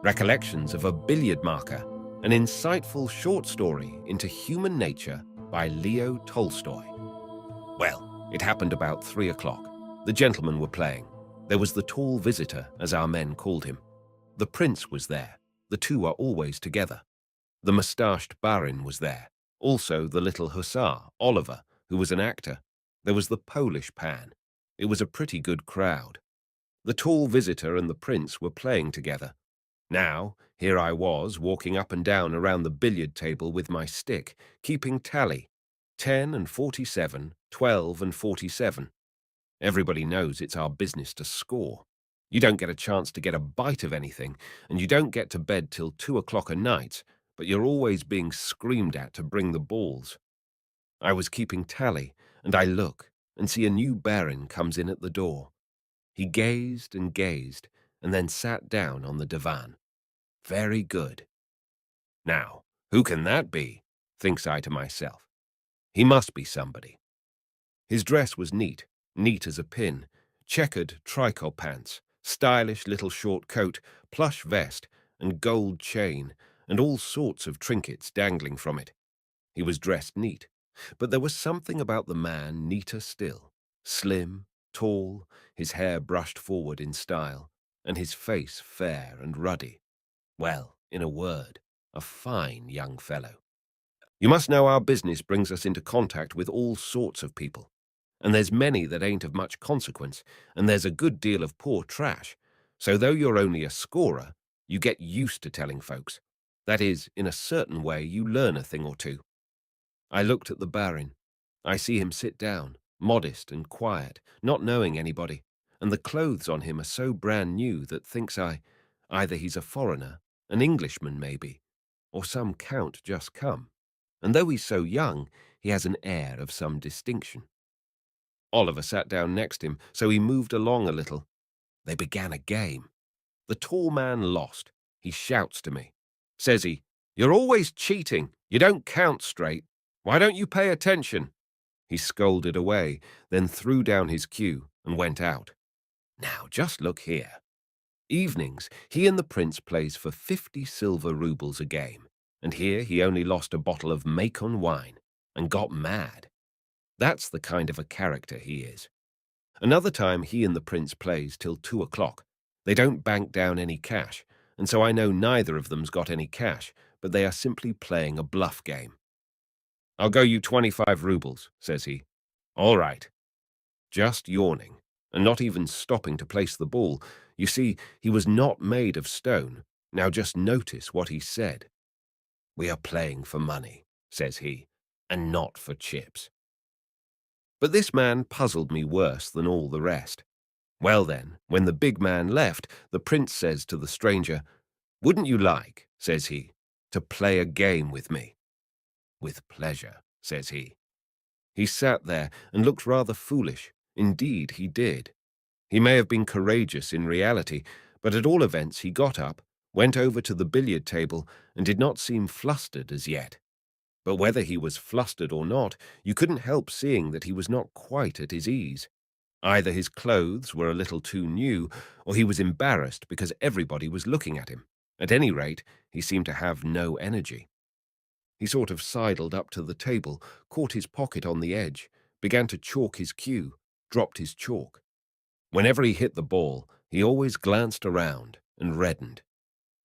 Recollections of a Billiard Marker, an insightful short story into human nature by Leo Tolstoy. Well, it happened about 3 o'clock. The gentlemen were playing. There was the tall visitor, as our men called him. The prince was there. The two are always together. The moustached barin was there. Also the little hussar, Oliver, who was an actor. There was the Polish pan. It was a pretty good crowd. The tall visitor and the prince were playing together. Now, here I was, walking up and down around the billiard table with my stick, keeping tally. 10 and 47, 12 and 47. Everybody knows it's our business to score. You don't get a chance to get a bite of anything, and you don't get to bed till 2 o'clock a night, but you're always being screamed at to bring the balls. I was keeping tally, and I look and see a new baron comes in at the door. He gazed, and then sat down on the divan. Very good. Now, who can that be? Thinks I to myself. He must be somebody. His dress was neat as a pin, checkered tricot pants, stylish little short coat, plush vest, and gold chain, and all sorts of trinkets dangling from it. He was dressed neat, but there was something about the man neater still. Slim, tall, his hair brushed forward in style, and his face fair and ruddy. Well, in a word, a fine young fellow. You must know our business brings us into contact with all sorts of people. And there's many that ain't of much consequence, and there's a good deal of poor trash. So though you're only a scorer, you get used to telling folks. That is, in a certain way, you learn a thing or two. I looked at the barin. I see him sit down, modest and quiet, not knowing anybody, and the clothes on him are so brand new that thinks I, either he's a foreigner, an Englishman maybe, or some count just come. And though he's so young, he has an air of some distinction. Oliver sat down next him, so he moved along a little. They began a game. The tall man lost. He shouts to me. Says he, "You're always cheating. You don't count straight. Why don't you pay attention?" He scolded away, then threw down his cue and went out. Now, just look here. Evenings, he and the prince plays for 50 silver roubles a game, and here he only lost a bottle of Macon wine and got mad. That's the kind of a character he is. Another time he and the prince plays till 2 o'clock. They don't bank down any cash, and so I know neither of them's got any cash, but they are simply playing a bluff game. "I'll go you 25 roubles, says he. "All right." Just yawning, and not even stopping to place the ball. You see, he was not made of stone. Now just notice what he said. "We are playing for money," says he, "and not for chips." But this man puzzled me worse than all the rest. Well then, when the big man left, the prince says to the stranger, "Wouldn't you like," says he, "to play a game with me?" "With pleasure," says he. He sat there and looked rather foolish. Indeed, he did. He may have been courageous in reality, but at all events he got up, went over to the billiard table, and did not seem flustered as yet. But whether he was flustered or not, you couldn't help seeing that he was not quite at his ease. Either his clothes were a little too new, or he was embarrassed because everybody was looking at him. At any rate, he seemed to have no energy. He sort of sidled up to the table, caught his pocket on the edge, began to chalk his cue, dropped his chalk. Whenever he hit the ball, he always glanced around and reddened.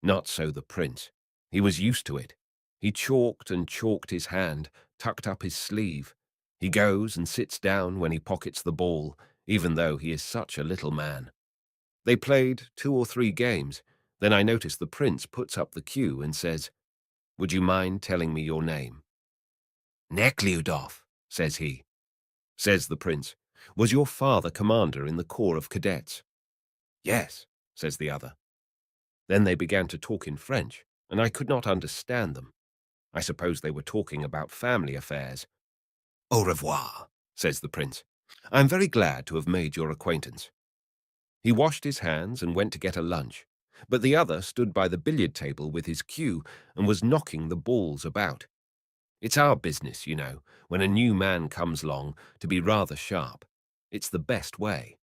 Not so the prince. He was used to it. He chalked and chalked his hand, tucked up his sleeve. He goes and sits down when he pockets the ball, even though he is such a little man. They played 2 or 3 games. Then I notice the prince puts up the cue and says, "Would you mind telling me your name?" "Nekhludoff," says he. Says the prince, "Was your father commander in the Corps of Cadets?" "Yes," says the other. Then they began to talk in French, and I could not understand them. I suppose they were talking about family affairs. "Au revoir," says the prince. "I am very glad to have made your acquaintance." He washed his hands and went to get a lunch, but the other stood by the billiard table with his cue and was knocking the balls about. It's our business, you know, when a new man comes along, to be rather sharp. It's the best way.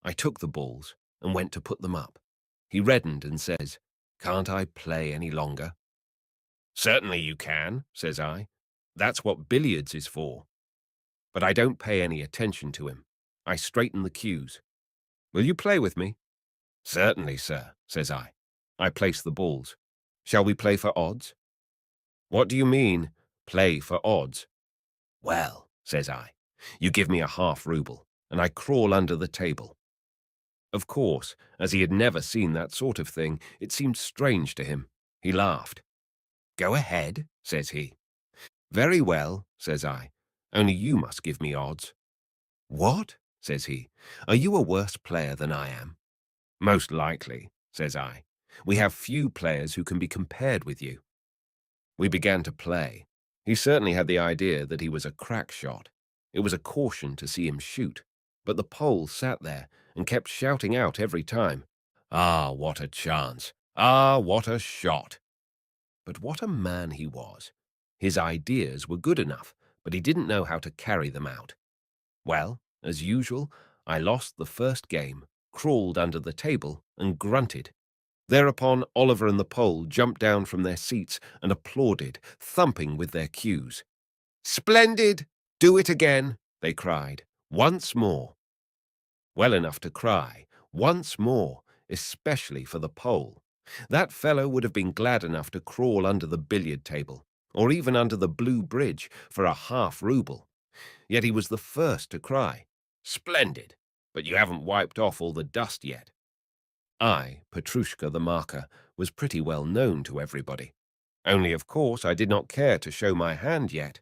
I took the balls and went to put them up. He reddened and says, Can't I play any longer? Certainly you can, says I. That's what billiards is for. But I don't pay any attention to him. I straighten the cues. Will you play with me? Certainly, sir, says I. I place the balls. Shall we play for odds? What do you mean, play for odds? Well, says I, you give me a half ruble, and I crawl under the table. Of course, as he had never seen that sort of thing, it seemed strange to him. He laughed. Go ahead, says he. Very well, says I, only you must give me odds. What? Says he. Are you a worse player than I am? Most likely, says I. We have few players who can be compared with you. We began to play. He certainly had the idea that he was a crack shot. It was a caution to see him shoot. But the Pole sat there and kept shouting out every time, Ah, what a chance! Ah, what a shot! But what a man he was! His ideas were good enough, but he didn't know how to carry them out. Well, as usual, I lost the first game, crawled under the table, and grunted. Thereupon Oliver and the Pole jumped down from their seats and applauded, thumping with their cues. Splendid! Do it again, they cried. Once more. Well enough to cry, once more, especially for the Pole. That fellow would have been glad enough to crawl under the billiard table, or even under the blue bridge, for a half ruble. Yet he was the first to cry, Splendid! But you haven't wiped off all the dust yet. I, Petrushka the marker, was pretty well known to everybody. Only, of course, I did not care to show my hand yet.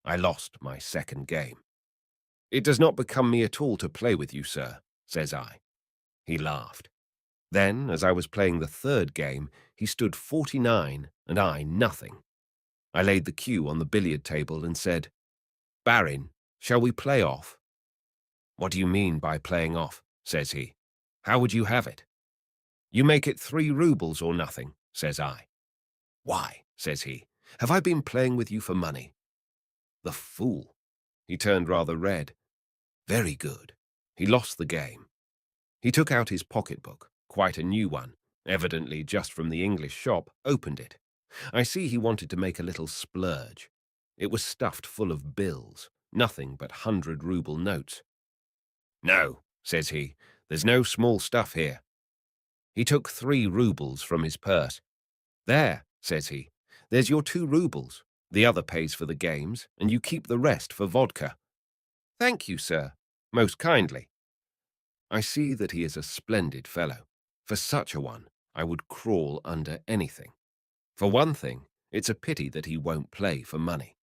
I lost my second game. It does not become me at all to play with you, sir, says I. He laughed. Then, as I was playing the third game, he stood 49 and I nothing. I laid the cue on the billiard table and said, Barin, shall we play off? What do you mean by playing off? Says he. How would you have it? You make it 3 rubles or nothing, says I. Why, says he, have I been playing with you for money? The fool. He turned rather red. Very good. He lost the game. He took out his pocketbook, quite a new one, evidently just from the English shop, opened it. I see he wanted to make a little splurge. It was stuffed full of bills, nothing but 100-ruble notes. No, says he, there's no small stuff here. He took 3 rubles from his purse. There, says he, there's your 2 rubles. The other pays for the games, and you keep the rest for vodka. Thank you, sir, most kindly. I see that he is a splendid fellow. For such a one, I would crawl under anything. For one thing, it's a pity that he won't play for money.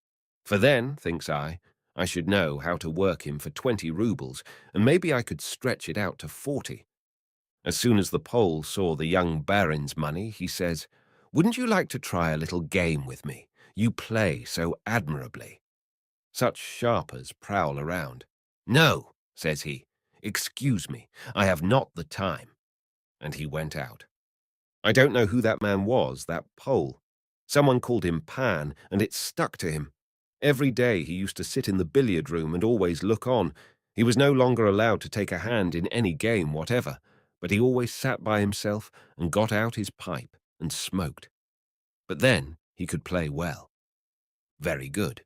For then, thinks I should know how to work him for 20 rubles, and maybe I could stretch it out to 40. As soon as the Pole saw the young baron's money, he says, Wouldn't you like to try a little game with me? You play so admirably. Such sharpers prowl around. No, says he. Excuse me, I have not the time. And he went out. I don't know who that man was, that Pole. Someone called him Pan, and it stuck to him. Every day he used to sit in the billiard room and always look on. He was no longer allowed to take a hand in any game whatever, but he always sat by himself and got out his pipe and smoked. But then he could play well. Very good.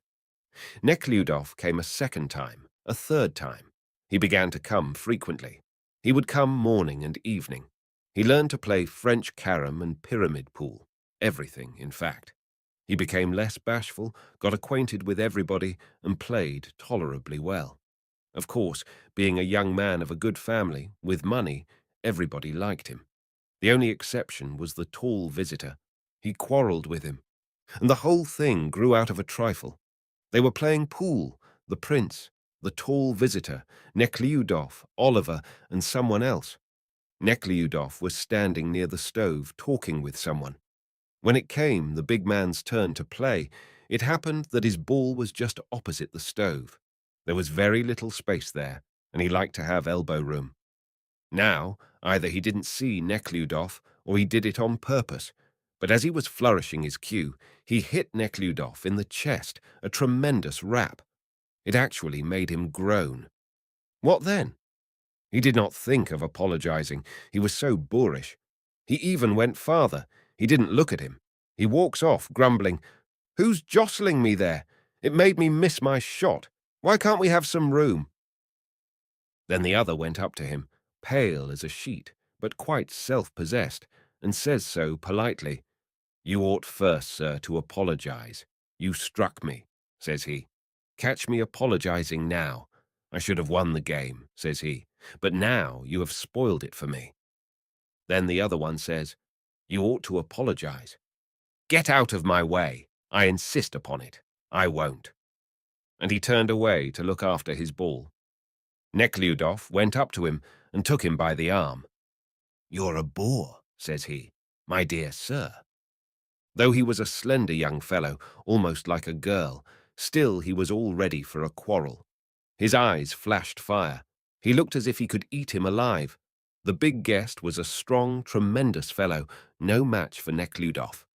Nekhlyudov came a second time, a third time. He began to come frequently. He would come morning and evening. He learned to play French carom and pyramid pool, everything, in fact. He became less bashful, got acquainted with everybody, and played tolerably well. Of course, being a young man of a good family, with money, everybody liked him. The only exception was the tall visitor. He quarrelled with him, and the whole thing grew out of a trifle. They were playing pool, the prince, the tall visitor, Nekhlyudov, Oliver, and someone else. Nekhlyudov was standing near the stove talking with someone. When it came the big man's turn to play, it happened that his ball was just opposite the stove. There was very little space there, and he liked to have elbow room. Now, either he didn't see Nekhlyudov, or he did it on purpose, but as he was flourishing his cue, he hit Nekhlyudov in the chest, a tremendous rap. It actually made him groan. What then? He did not think of apologizing. He was so boorish. He even went farther. He didn't look at him. He walks off, grumbling, "Who's jostling me there? It made me miss my shot. Why can't we have some room?" Then the other went up to him, pale as a sheet, but quite self-possessed, and says so politely. "You ought first, sir, to apologize. You struck me," says he. "Catch me apologizing now. I should have won the game," says he, "but now you have spoiled it for me." Then the other one says, "You ought to apologize." "Get out of my way. I insist upon it. I won't." And he turned away to look after his ball. Nekhludoff went up to him and took him by the arm. "You're a bore," says he, "my dear sir." Though he was a slender young fellow, almost like a girl, still he was all ready for a quarrel. His eyes flashed fire. He looked as if he could eat him alive. The big guest was a strong, tremendous fellow, no match for Nekhludoff.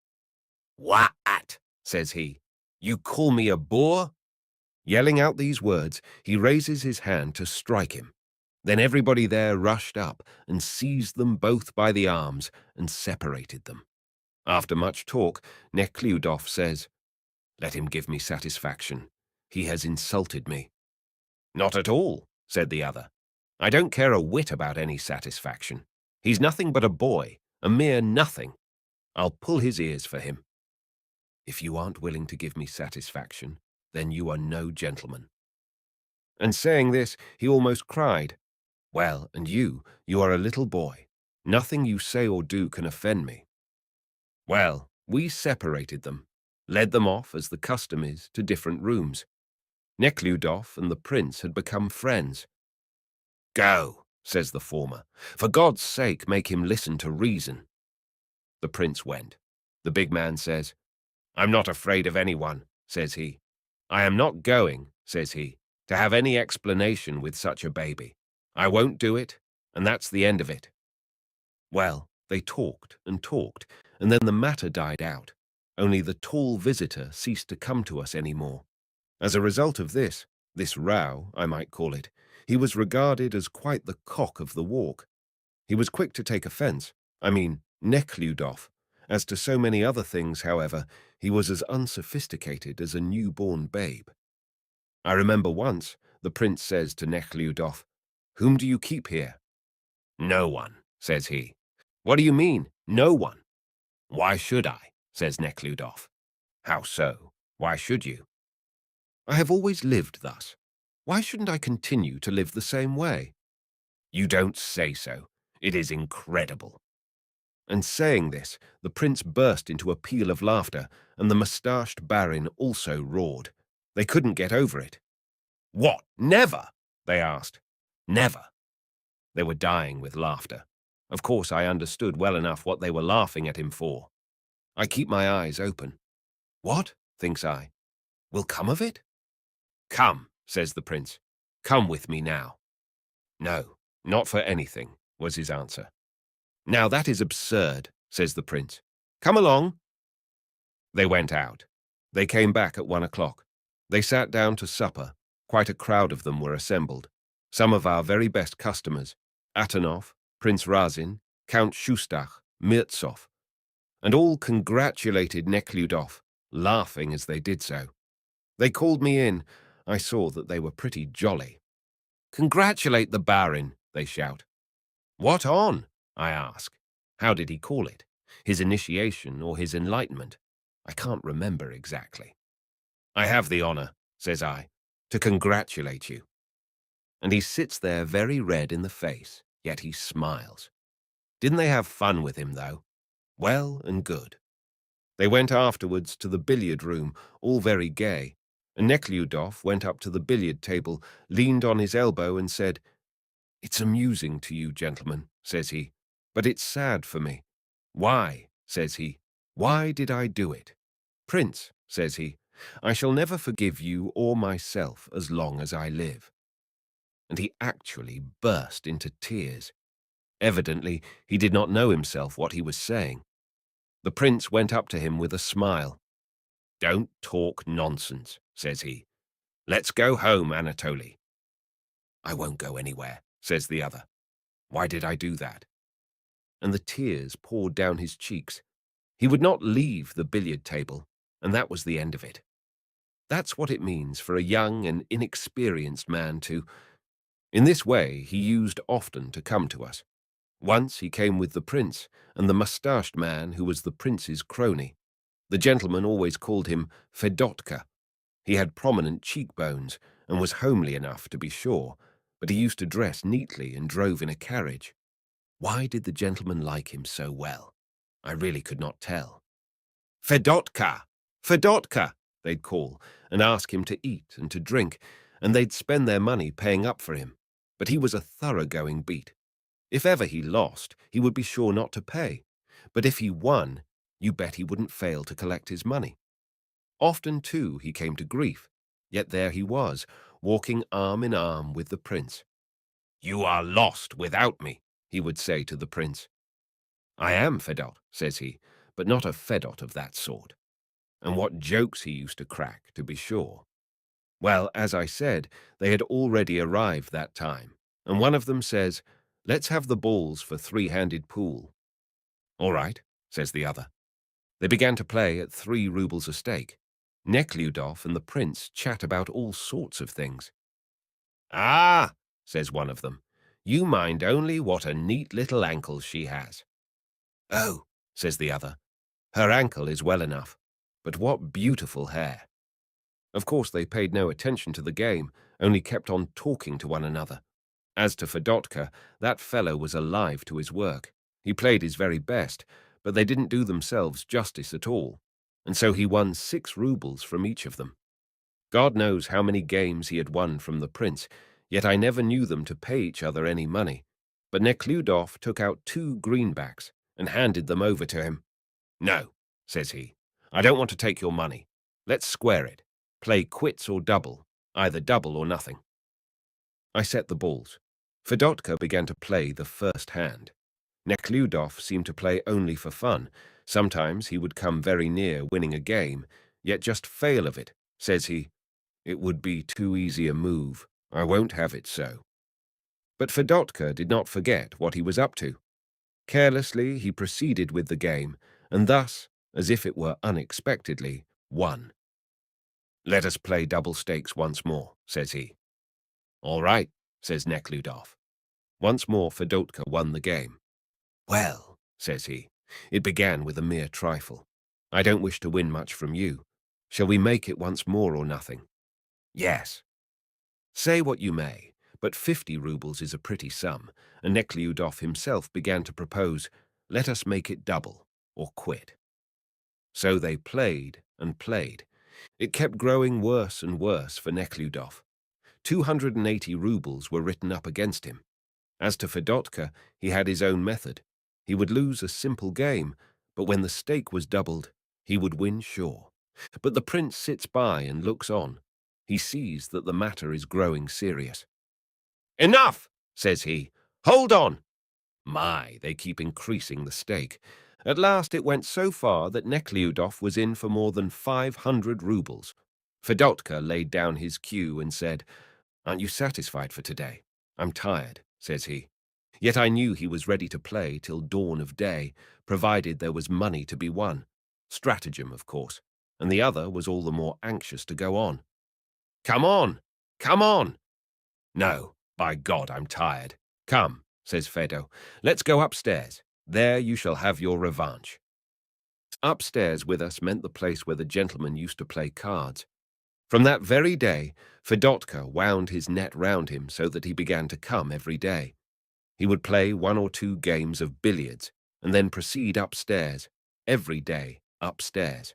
"What?" says he. "You call me a boor?" Yelling out these words, he raises his hand to strike him. Then everybody there rushed up and seized them both by the arms and separated them. After much talk, Nekhludoff says, "Let him give me satisfaction. He has insulted me." "Not at all," said the other. "I don't care a whit about any satisfaction. He's nothing but a boy, a mere nothing. I'll pull his ears for him." "If you aren't willing to give me satisfaction, then you are no gentleman." And saying this, he almost cried, "Well, and you are a little boy. Nothing you say or do can offend me." Well, we separated them, led them off, as the custom is, to different rooms. Nekhludoff and the prince had become friends. "Go," says the former. "For God's sake, make him listen to reason." The prince went. The big man says, "I'm not afraid of anyone," says he. "I am not going," says he, "to have any explanation with such a baby. I won't do it, and that's the end of it." Well, they talked, and then the matter died out. Only the tall visitor ceased to come to us any more. As a result of this row, I might call it, he was regarded as quite the cock of the walk. He was quick to take offense, Nekhludoff. As to so many other things, however, he was as unsophisticated as a newborn babe. I remember once the prince says to Nekhludoff, "Whom do you keep here?" "No one," says he. "What do you mean, no one?" "Why should I?" says Nekhludoff. "How so? Why should you?" "I have always lived thus. Why shouldn't I continue to live the same way?" "You don't say so. It is incredible." And saying this, the prince burst into a peal of laughter, and the moustached barin also roared. They couldn't get over it. "What, never?" they asked. "Never." They were dying with laughter. Of course, I understood well enough what they were laughing at him for. I keep my eyes open. What, thinks I, will come of it? "Come," says the prince. "Come with me now." "No, not for anything," was his answer. "Now that is absurd," says the prince. "Come along." They went out. They came back at 1 o'clock. They sat down to supper. Quite a crowd of them were assembled. Some of our very best customers, Atonov, Prince Razin, Count Shustach, Mirtsov, and all congratulated Nekhludoff, laughing as they did so. They called me in. I saw that they were pretty jolly. "Congratulate the barin," they shout. "What on?" I ask. How did he call it? His initiation or his enlightenment? I can't remember exactly. "I have the honor," says I, "to congratulate you." And he sits there very red in the face, yet he smiles. Didn't they have fun with him, though? Well and good. They went afterwards to the billiard room, all very gay, and Nekhludoff went up to the billiard table, leaned on his elbow and said, "It's amusing to you, gentlemen," says he, "but it's sad for me." "Why?" says he. "Why did I do it?" "Prince," says he, "I shall never forgive you or myself as long as I live." And he actually burst into tears. Evidently, he did not know himself what he was saying. The prince went up to him with a smile. "Don't talk nonsense," says he. "Let's go home, Anatoly." "I won't go anywhere," says the other. "Why did I do that?" And the tears poured down his cheeks. He would not leave the billiard table, and that was the end of it. That's what it means for a young and inexperienced man to... In this way, he used often to come to us. Once he came with the prince and the mustached man who was the prince's crony. The gentleman always called him Fedotka. He had prominent cheekbones and was homely enough, to be sure, but he used to dress neatly and drove in a carriage. Why did the gentleman like him so well? I really could not tell. Fedotka! Fedotka! They'd call and ask him to eat and to drink, and they'd spend their money paying up for him. But he was a thoroughgoing beat. If ever he lost, he would be sure not to pay. But if he won, you bet he wouldn't fail to collect his money. Often, too, he came to grief, yet there he was, walking arm in arm with the prince. "You are lost without me," he would say to the prince. "I am Fedot," says he, "but not a Fedot of that sort." And what jokes he used to crack, to be sure. Well, as I said, they had already arrived that time, and one of them says, "Let's have the balls for three-handed pool." "All right," says the other. They began to play at 3 rubles a stake. Nekhludoff and the prince chat about all sorts of things. "Ah," says one of them, "you mind only what a neat little ankle she has." "Oh," says the other, "her ankle is well enough, but what beautiful hair." Of course, they paid no attention to the game, only kept on talking to one another. As to Fedotka, that fellow was alive to his work. He played his very best, but they didn't do themselves justice at all, and so he won 6 rubles from each of them. God knows how many games he had won from the prince, yet I never knew them to pay each other any money. But Nekhludoff took out 2 greenbacks and handed them over to him. "No," says he, "I don't want to take your money. Let's square it. Play quits or double, either double or nothing." I set the balls. Fedotka began to play the first hand. Nekhludoff seemed to play only for fun. Sometimes he would come very near winning a game, yet just fail of it. Says he, "It would be too easy a move. I won't have it so." But Fedotka did not forget what he was up to. Carelessly he proceeded with the game, and thus, as if it were unexpectedly, won. "Let us play double stakes once more," says he. "All right," says Nekhludoff. Once more Fedotka won the game. "Well," says he, "it began with a mere trifle. I don't wish to win much from you. Shall we make it once more or nothing?" "Yes." Say what you may, but 50 rubles is a pretty sum, and Nekhludoff himself began to propose, "Let us make it double, or quit." So they played and played. It kept growing worse and worse for Nekhludoff. 280 rubles were written up against him. As to Fedotka, he had his own method. He would lose a simple game, but when the stake was doubled, he would win sure. But the prince sits by and looks on. He sees that the matter is growing serious. "Enough," says he. "Hold on." My, they keep increasing the stake. At last it went so far that Nekhludoff was in for more than 500 rubles. Fedotka laid down his cue and said, "Aren't you satisfied for today? I'm tired," says he. Yet I knew he was ready to play till dawn of day, provided there was money to be won. Stratagem, of course, and the other was all the more anxious to go on. "Come on! Come on!" "No, by God, I'm tired. Come," says Fedo, "let's go upstairs. There you shall have your revanche." Upstairs with us meant the place where the gentleman used to play cards. From that very day, Fedotka wound his net round him so that he began to come every day. He would play 1 or 2 games of billiards, and then proceed upstairs, every day upstairs.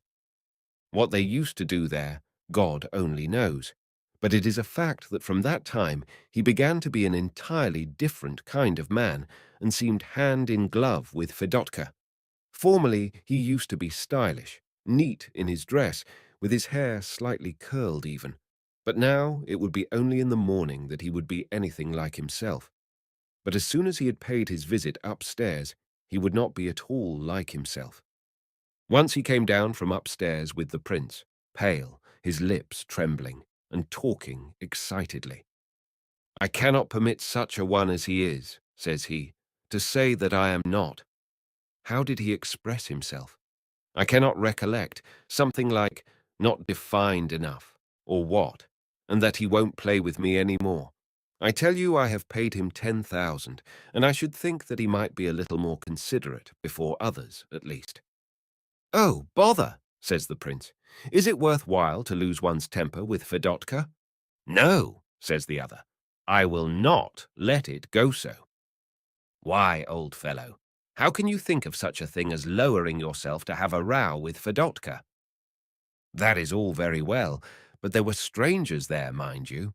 What they used to do there, God only knows. But it is a fact that from that time he began to be an entirely different kind of man, and seemed hand in glove with Fedotka. Formerly he used to be stylish, neat in his dress, with his hair slightly curled even. But now it would be only in the morning that he would be anything like himself. But as soon as he had paid his visit upstairs, he would not be at all like himself. Once he came down from upstairs with the prince, pale, his lips trembling, and talking excitedly. "I cannot permit such a one as he is," says he, "to say that I am not." How did he express himself? I cannot recollect, something like not defined enough, or what, and that he won't play with me any more. I tell you I have paid him 10,000, and I should think that he might be a little more considerate before others, at least. Oh, bother, says the prince. Is it worth while to lose one's temper with Fedotka? No, says the other. I will not let it go so. Why, old fellow, how can you think of such a thing as lowering yourself to have a row with Fedotka? That is all very well, but there were strangers there, mind you.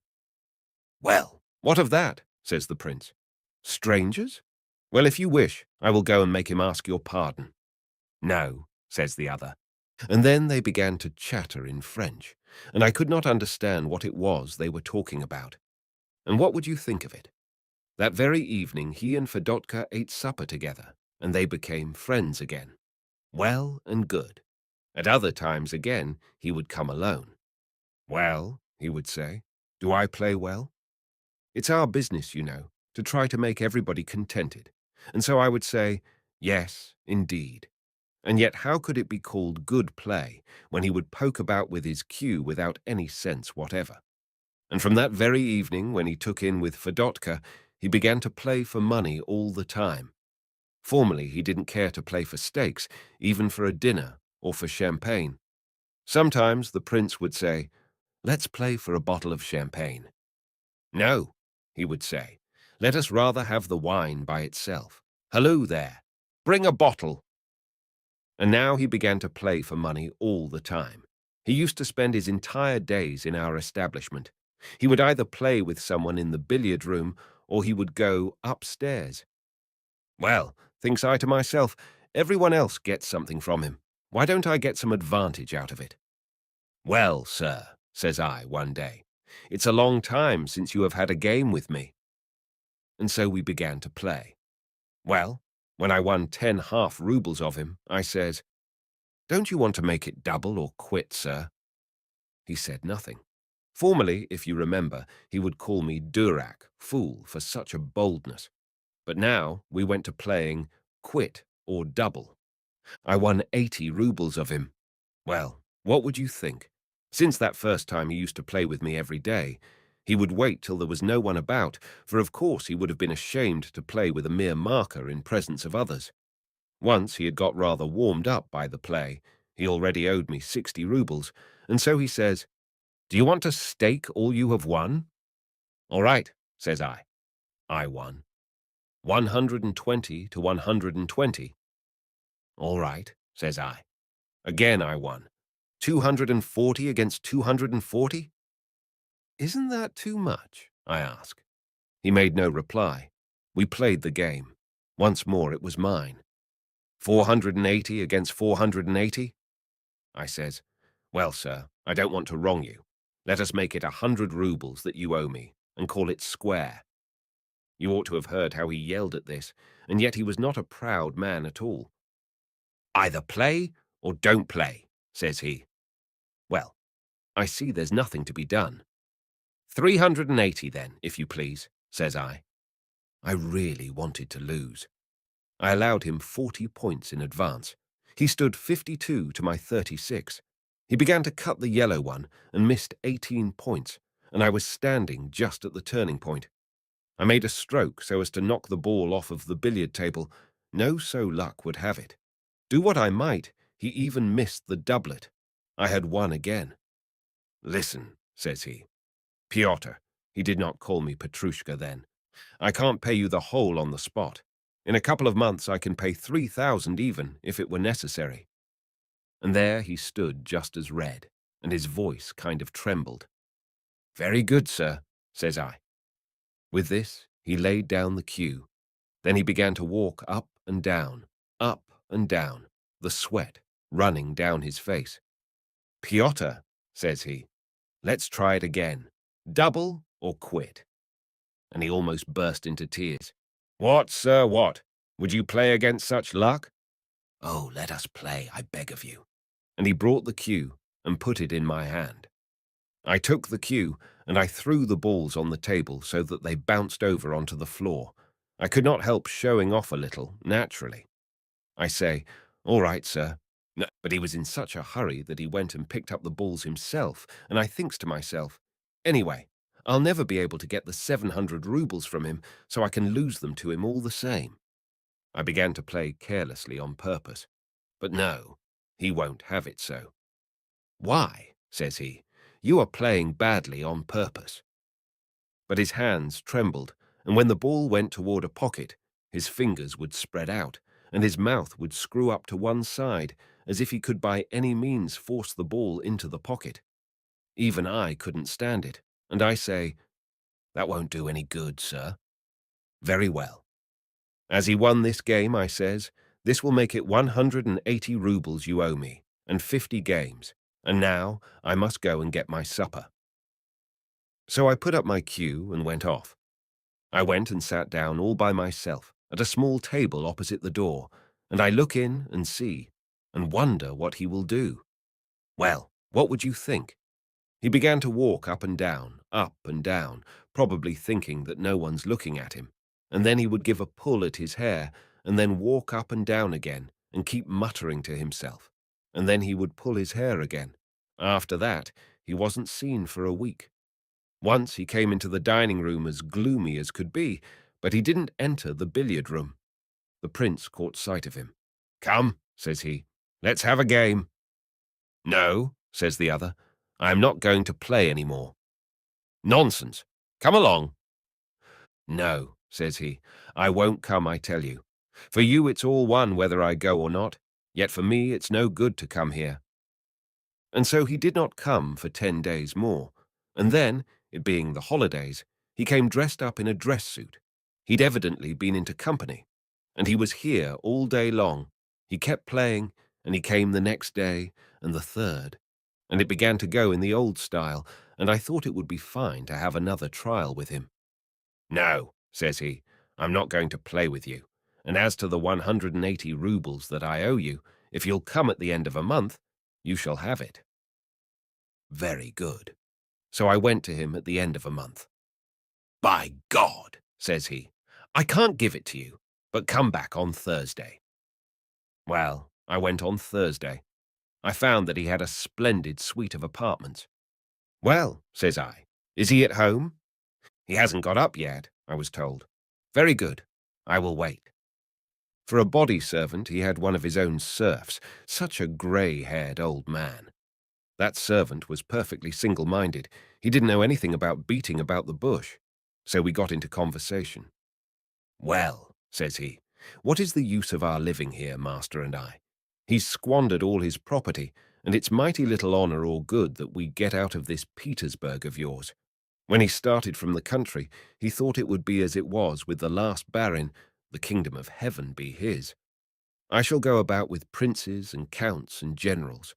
Well, what of that? Says the prince. Strangers? Well, if you wish, I will go and make him ask your pardon. No, says the other. And then they began to chatter in French, and I could not understand what it was they were talking about. And what would you think of it? That very evening he and Fedotka ate supper together, and they became friends again. Well and good. At other times again he would come alone. Well, he would say, do I play well? It's our business, you know, to try to make everybody contented. And so I would say, yes, indeed. And yet how could it be called good play when he would poke about with his cue without any sense whatever? And from that very evening, when he took in with Fedotka, he began to play for money all the time. Formerly he didn't care to play for stakes, even for a dinner or for champagne. Sometimes the prince would say, let's play for a bottle of champagne. No, he would say, let us rather have the wine by itself. Halloo there, bring a bottle. And now he began to play for money all the time. He used to spend his entire days in our establishment. He would either play with someone in the billiard room or he would go upstairs. Well, thinks I to myself, everyone else gets something from him. Why don't I get some advantage out of it? Well, sir, says I one day, it's a long time since you have had a game with me. And so we began to play. Well, when I won 10 half roubles of him, I says, don't you want to make it double or quit, sir? He said nothing. Formerly, if you remember, he would call me Durak, fool, for such a boldness. But now we went to playing quit or double. I won 80 roubles of him. Well, what would you think? Since that first time he used to play with me every day. He would wait till there was no one about, for of course he would have been ashamed to play with a mere marker in presence of others. Once he had got rather warmed up by the play. He already owed me 60 roubles, and so he says, do you want to stake all you have won? All right, says I. I won. 120 to 120. All right, says I. Again I won. 240 against 240? Isn't that too much? I asked. He made no reply. We played the game. Once more it was mine. 480 against 480? I says, well, sir, I don't want to wrong you. Let us make it 100 roubles that you owe me, and call it square. You ought to have heard how he yelled at this, and yet he was not a proud man at all. Either play or don't play, says he. Well, I see there's nothing to be done. 380 then, if you please, says I. I really wanted to lose. I allowed him 40 points in advance. He stood 52 to my 36. He began to cut the yellow one and missed 18 points, and I was standing just at the turning point. I made a stroke so as to knock the ball off of the billiard table. No so luck would have it. Do what I might, he even missed the doublet. I had won again. Listen, says he. Pyotr, he did not call me Petrushka then. I can't pay you the whole on the spot. In a couple of months I can pay 3,000 even, if it were necessary. And there he stood just as red, and his voice kind of trembled. Very good, sir, says I. With this, he laid down the cue. Then he began to walk up, up and down, the sweat running down his face. Pyotr, says he, let's try it again. Double or quit? And he almost burst into tears. What, sir, what? Would you play against such luck? Oh, let us play, I beg of you. And he brought the cue and put it in my hand. I took the cue and I threw the balls on the table so that they bounced over onto the floor. I could not help showing off a little, naturally. I say, all right, sir. No, but he was in such a hurry that he went and picked up the balls himself, and I thinks to myself, anyway, I'll never be able to get the 700 rubles from him, so I can lose them to him all the same. I began to play carelessly on purpose. But no, he won't have it so. Why, says he, you are playing badly on purpose. But his hands trembled, and when the ball went toward a pocket, his fingers would spread out, and his mouth would screw up to one side, as if he could by any means force the ball into the pocket. Even I couldn't stand it, and I say, that won't do any good, sir. Very well. As he won this game, I says, this will make it 180 rubles you owe me, and 50 games, and now I must go and get my supper. So I put up my cue and went off. I went and sat down all by myself at a small table opposite the door, and I look in and see, and wonder what he will do. Well, what would you think? He began to walk up and down, probably thinking that no one's looking at him, and then he would give a pull at his hair, and then walk up and down again, and keep muttering to himself, and then he would pull his hair again. After that, he wasn't seen for a week. Once he came into the dining room as gloomy as could be, but he didn't enter the billiard room. The prince caught sight of him. Come, says he, let's have a game. No, says the other, I am not going to play any more. Nonsense. Come along. No, says he, I won't come, I tell you. For you it's all one whether I go or not, yet for me it's no good to come here. And so he did not come for 10 days more, and then, it being the holidays, he came dressed up in a dress suit. He'd evidently been into company, and he was here all day long. He kept playing, and he came the next day, and the third, and it began to go in the old style, and I thought it would be fine to have another trial with him. No, says he, I'm not going to play with you, and as to the 180 rubles that I owe you, if you'll come at the end of a month, you shall have it. Very good. So I went to him at the end of a month. By God, says he, I can't give it to you, but come back on Thursday. Well, I went on Thursday. I found that he had a splendid suite of apartments. Well, says I, is he at home? He hasn't got up yet, I was told. Very good. I will wait. For a body servant, he had one of his own serfs, such a grey-haired old man. That servant was perfectly single-minded. He didn't know anything about beating about the bush. So we got into conversation. Well, says he, what is the use of our living here, master and I? He's squandered all his property, and it's mighty little honour or good that we get out of this Petersburg of yours. When he started from the country, he thought it would be as it was with the last baron, the kingdom of heaven be his. I shall go about with princes and counts and generals.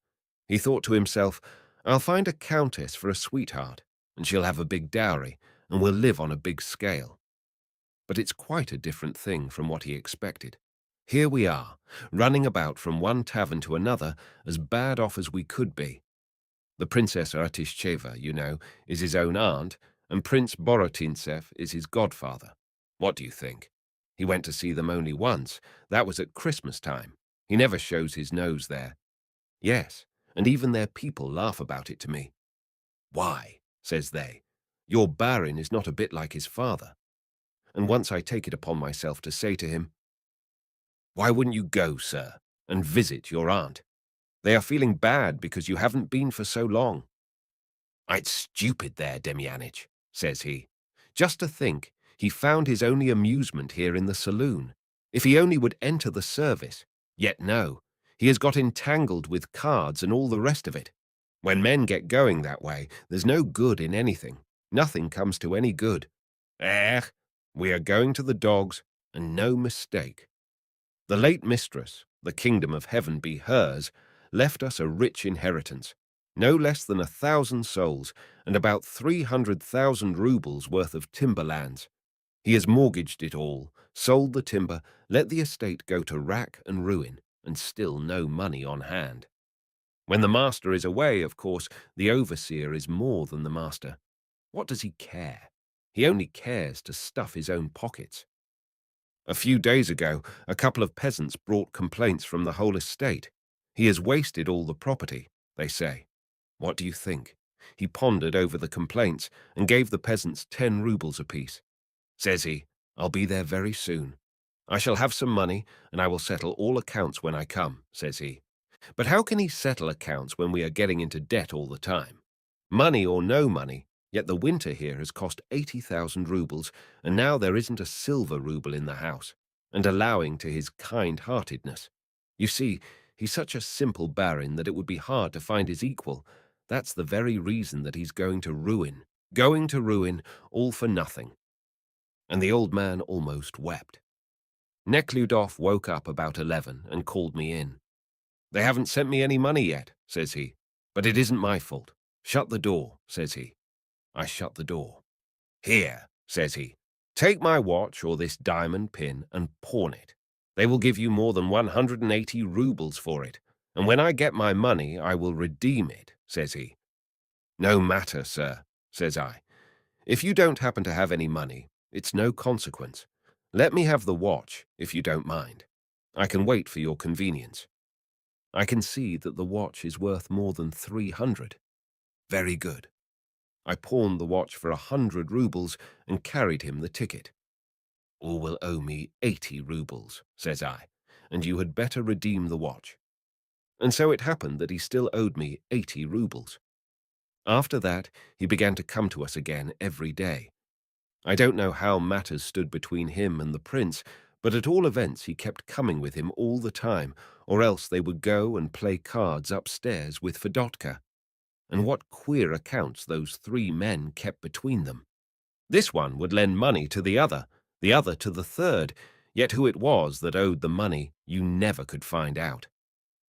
He thought to himself, I'll find a countess for a sweetheart, and she'll have a big dowry, and we'll live on a big scale. But it's quite a different thing from what he expected. Here we are, running about from one tavern to another, as bad off as we could be. The Princess Artishcheva, you know, is his own aunt, and Prince Borodintsev is his godfather. What do you think? He went to see them only once. That was at Christmas time. He never shows his nose there. Yes, and even their people laugh about it to me. Why, says they, your barin is not a bit like his father. And once I take it upon myself to say to him, why wouldn't you go, sir, and visit your aunt? They are feeling bad because you haven't been for so long. It's stupid there, Demyanich, says he. Just to think, he found his only amusement here in the saloon. If he only would enter the service. Yet no, he has got entangled with cards and all the rest of it. When men get going that way, there's no good in anything. Nothing comes to any good. We are going to the dogs, and no mistake. The late mistress, the kingdom of heaven be hers, left us a rich inheritance, no less than 1,000 souls, and about 300,000 rubles worth of timberlands. He has mortgaged it all, sold the timber, let the estate go to rack and ruin, and still no money on hand. When the master is away, of course, the overseer is more than the master. What does he care? He only cares to stuff his own pockets. A few days ago, a couple of peasants brought complaints from the whole estate. He has wasted all the property, they say. What do you think? He pondered over the complaints and gave the peasants 10 rubles apiece. Says he, I'll be there very soon. I shall have some money, and I will settle all accounts when I come, says he. But how can he settle accounts when we are getting into debt all the time? Money or no money, yet the winter here has cost 80,000 rubles, and now there isn't a silver ruble in the house, and allowing to his kind-heartedness. You see, he's such a simple baron that it would be hard to find his equal. That's the very reason that he's going to ruin. Going to ruin, all for nothing. And the old man almost wept. Nekhludoff woke up about 11 and called me in. They haven't sent me any money yet, says he. But it isn't my fault. Shut the door, says he. I shut the door. Here, says he, take my watch or this diamond pin and pawn it. They will give you more than 180 rubles for it, and when I get my money I will redeem it, says he. No matter, sir, says I. If you don't happen to have any money, it's no consequence. Let me have the watch, if you don't mind. I can wait for your convenience. I can see that the watch is worth more than 300. Very good. I pawned the watch for 100 rubles and carried him the ticket. All will owe me 80 rubles, says I, and you had better redeem the watch. And so it happened that he still owed me 80 rubles. After that, he began to come to us again every day. I don't know how matters stood between him and the prince, but at all events he kept coming with him all the time, or else they would go and play cards upstairs with Fedotka. And what queer accounts those 3 men kept between them. This one would lend money to the other to the third, yet who it was that owed the money you never could find out.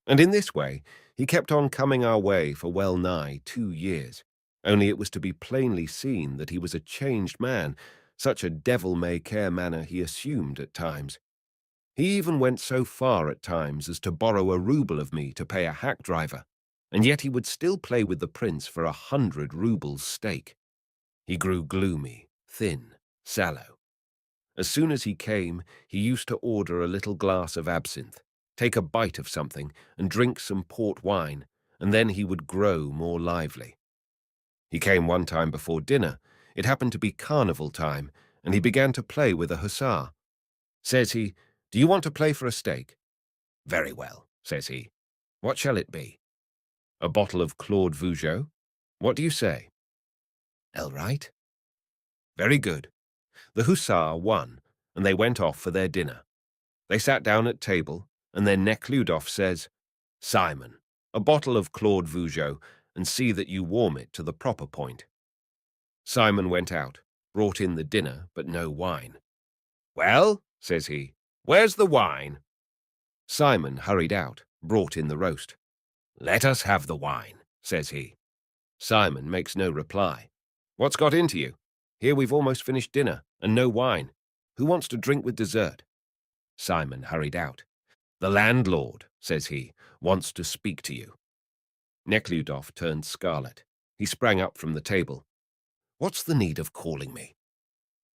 And in this way he kept on coming our way for well nigh 2 years, only it was to be plainly seen that he was a changed man, such a devil-may-care manner he assumed at times. He even went so far at times as to borrow a ruble of me to pay a hack driver, and yet he would still play with the prince for 100 rubles stake. He grew gloomy, thin, sallow. As soon as he came, he used to order a little glass of absinthe, take a bite of something, and drink some port wine, and then he would grow more lively. He came one time before dinner. It happened to be carnival time, and he began to play with a hussar. Says he, do you want to play for a stake? Very well, says he. What shall it be? A bottle of Claude Vougeot? What do you say? All right. Very good. The hussar won, and they went off for their dinner. They sat down at table, and then Nekhludoff says, Simon, a bottle of Claude Vougeot, and see that you warm it to the proper point. Simon went out, brought in the dinner, but no wine. Well, says he, where's the wine? Simon hurried out, brought in the roast. Let us have the wine, says he. Simon makes no reply. What's got into you? Here we've almost finished dinner, and no wine. Who wants to drink with dessert? Simon hurried out. The landlord, says he, wants to speak to you. Nekhludoff turned scarlet. He sprang up from the table. What's the need of calling me?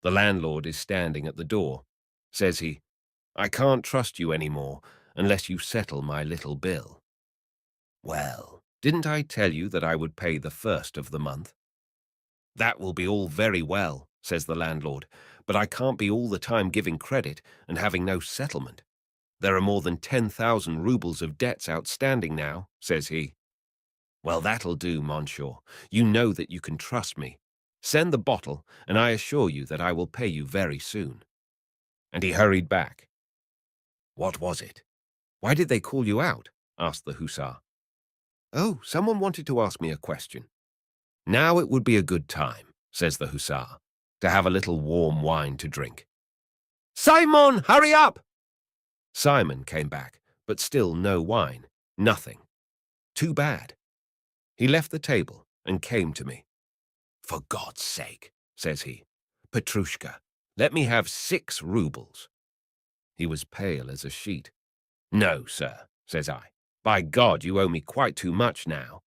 The landlord is standing at the door. Says he, I can't trust you any more unless you settle my little bill. Well, didn't I tell you that I would pay the first of the month? That will be all very well, says the landlord, but I can't be all the time giving credit and having no settlement. There are more than 10,000 rubles of debts outstanding now, says he. Well, that'll do, monsieur. You know that you can trust me. Send the bottle, and I assure you that I will pay you very soon. And he hurried back. What was it? Why did they call you out? Asked the hussar. Oh, someone wanted to ask me a question. Now it would be a good time, says the hussar, to have a little warm wine to drink. Simon, hurry up! Simon came back, but still no wine, nothing. Too bad. He left the table and came to me. For God's sake, says he, Petrushka, let me have 6 rubles. He was pale as a sheet. No, sir, says I. By God, you owe me quite too much now.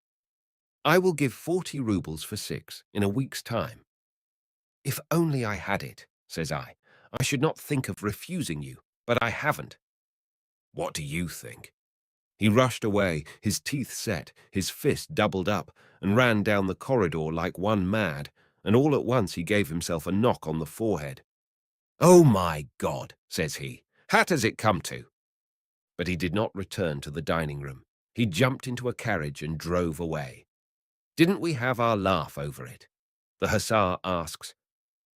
I will give 40 rubles for 6 in a week's time. If only I had it, says I should not think of refusing you, but I haven't. What do you think? He rushed away, his teeth set, his fist doubled up, and ran down the corridor like one mad, and all at once he gave himself a knock on the forehead. "Oh, my God," says he, "hat has it come to?" But he did not return to the dining room. He jumped into a carriage and drove away. Didn't we have our laugh over it? The hussar asks,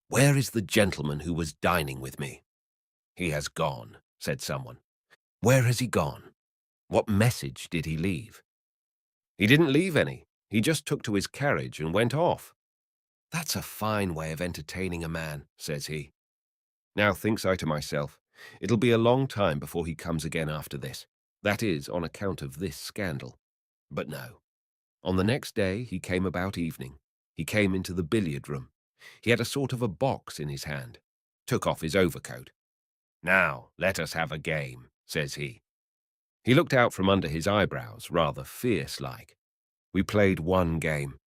"Where is the gentleman who was dining with me?" "He has gone," said someone. "Where has he gone? What message did he leave?" "He didn't leave any. He just took to his carriage and went off." "That's a fine way of entertaining a man," says he. Now, thinks I to myself, it'll be a long time before he comes again after this. That is, on account of this scandal. But no. On the next day, he came about evening. He came into the billiard room. He had a sort of a box in his hand. Took off his overcoat. "Now, let us have a game," says he. He looked out from under his eyebrows, rather fierce-like. We played one game.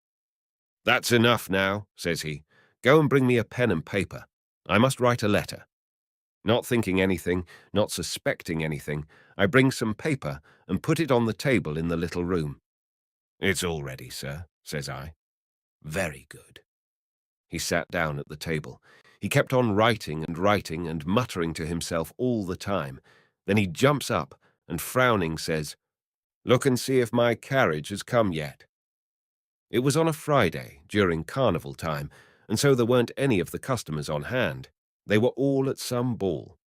"That's enough now," says he. "Go and bring me a pen and paper. I must write a letter." Not thinking anything, not suspecting anything, I bring some paper and put it on the table in the little room. "It's all ready, sir," says I. "Very good." He sat down at the table. He kept on writing and muttering to himself all the time. Then he jumps up and, frowning, says, "Look and see if my carriage has come yet." It was on a Friday, during carnival time, and so there weren't any of the customers on hand. They were all at some ball.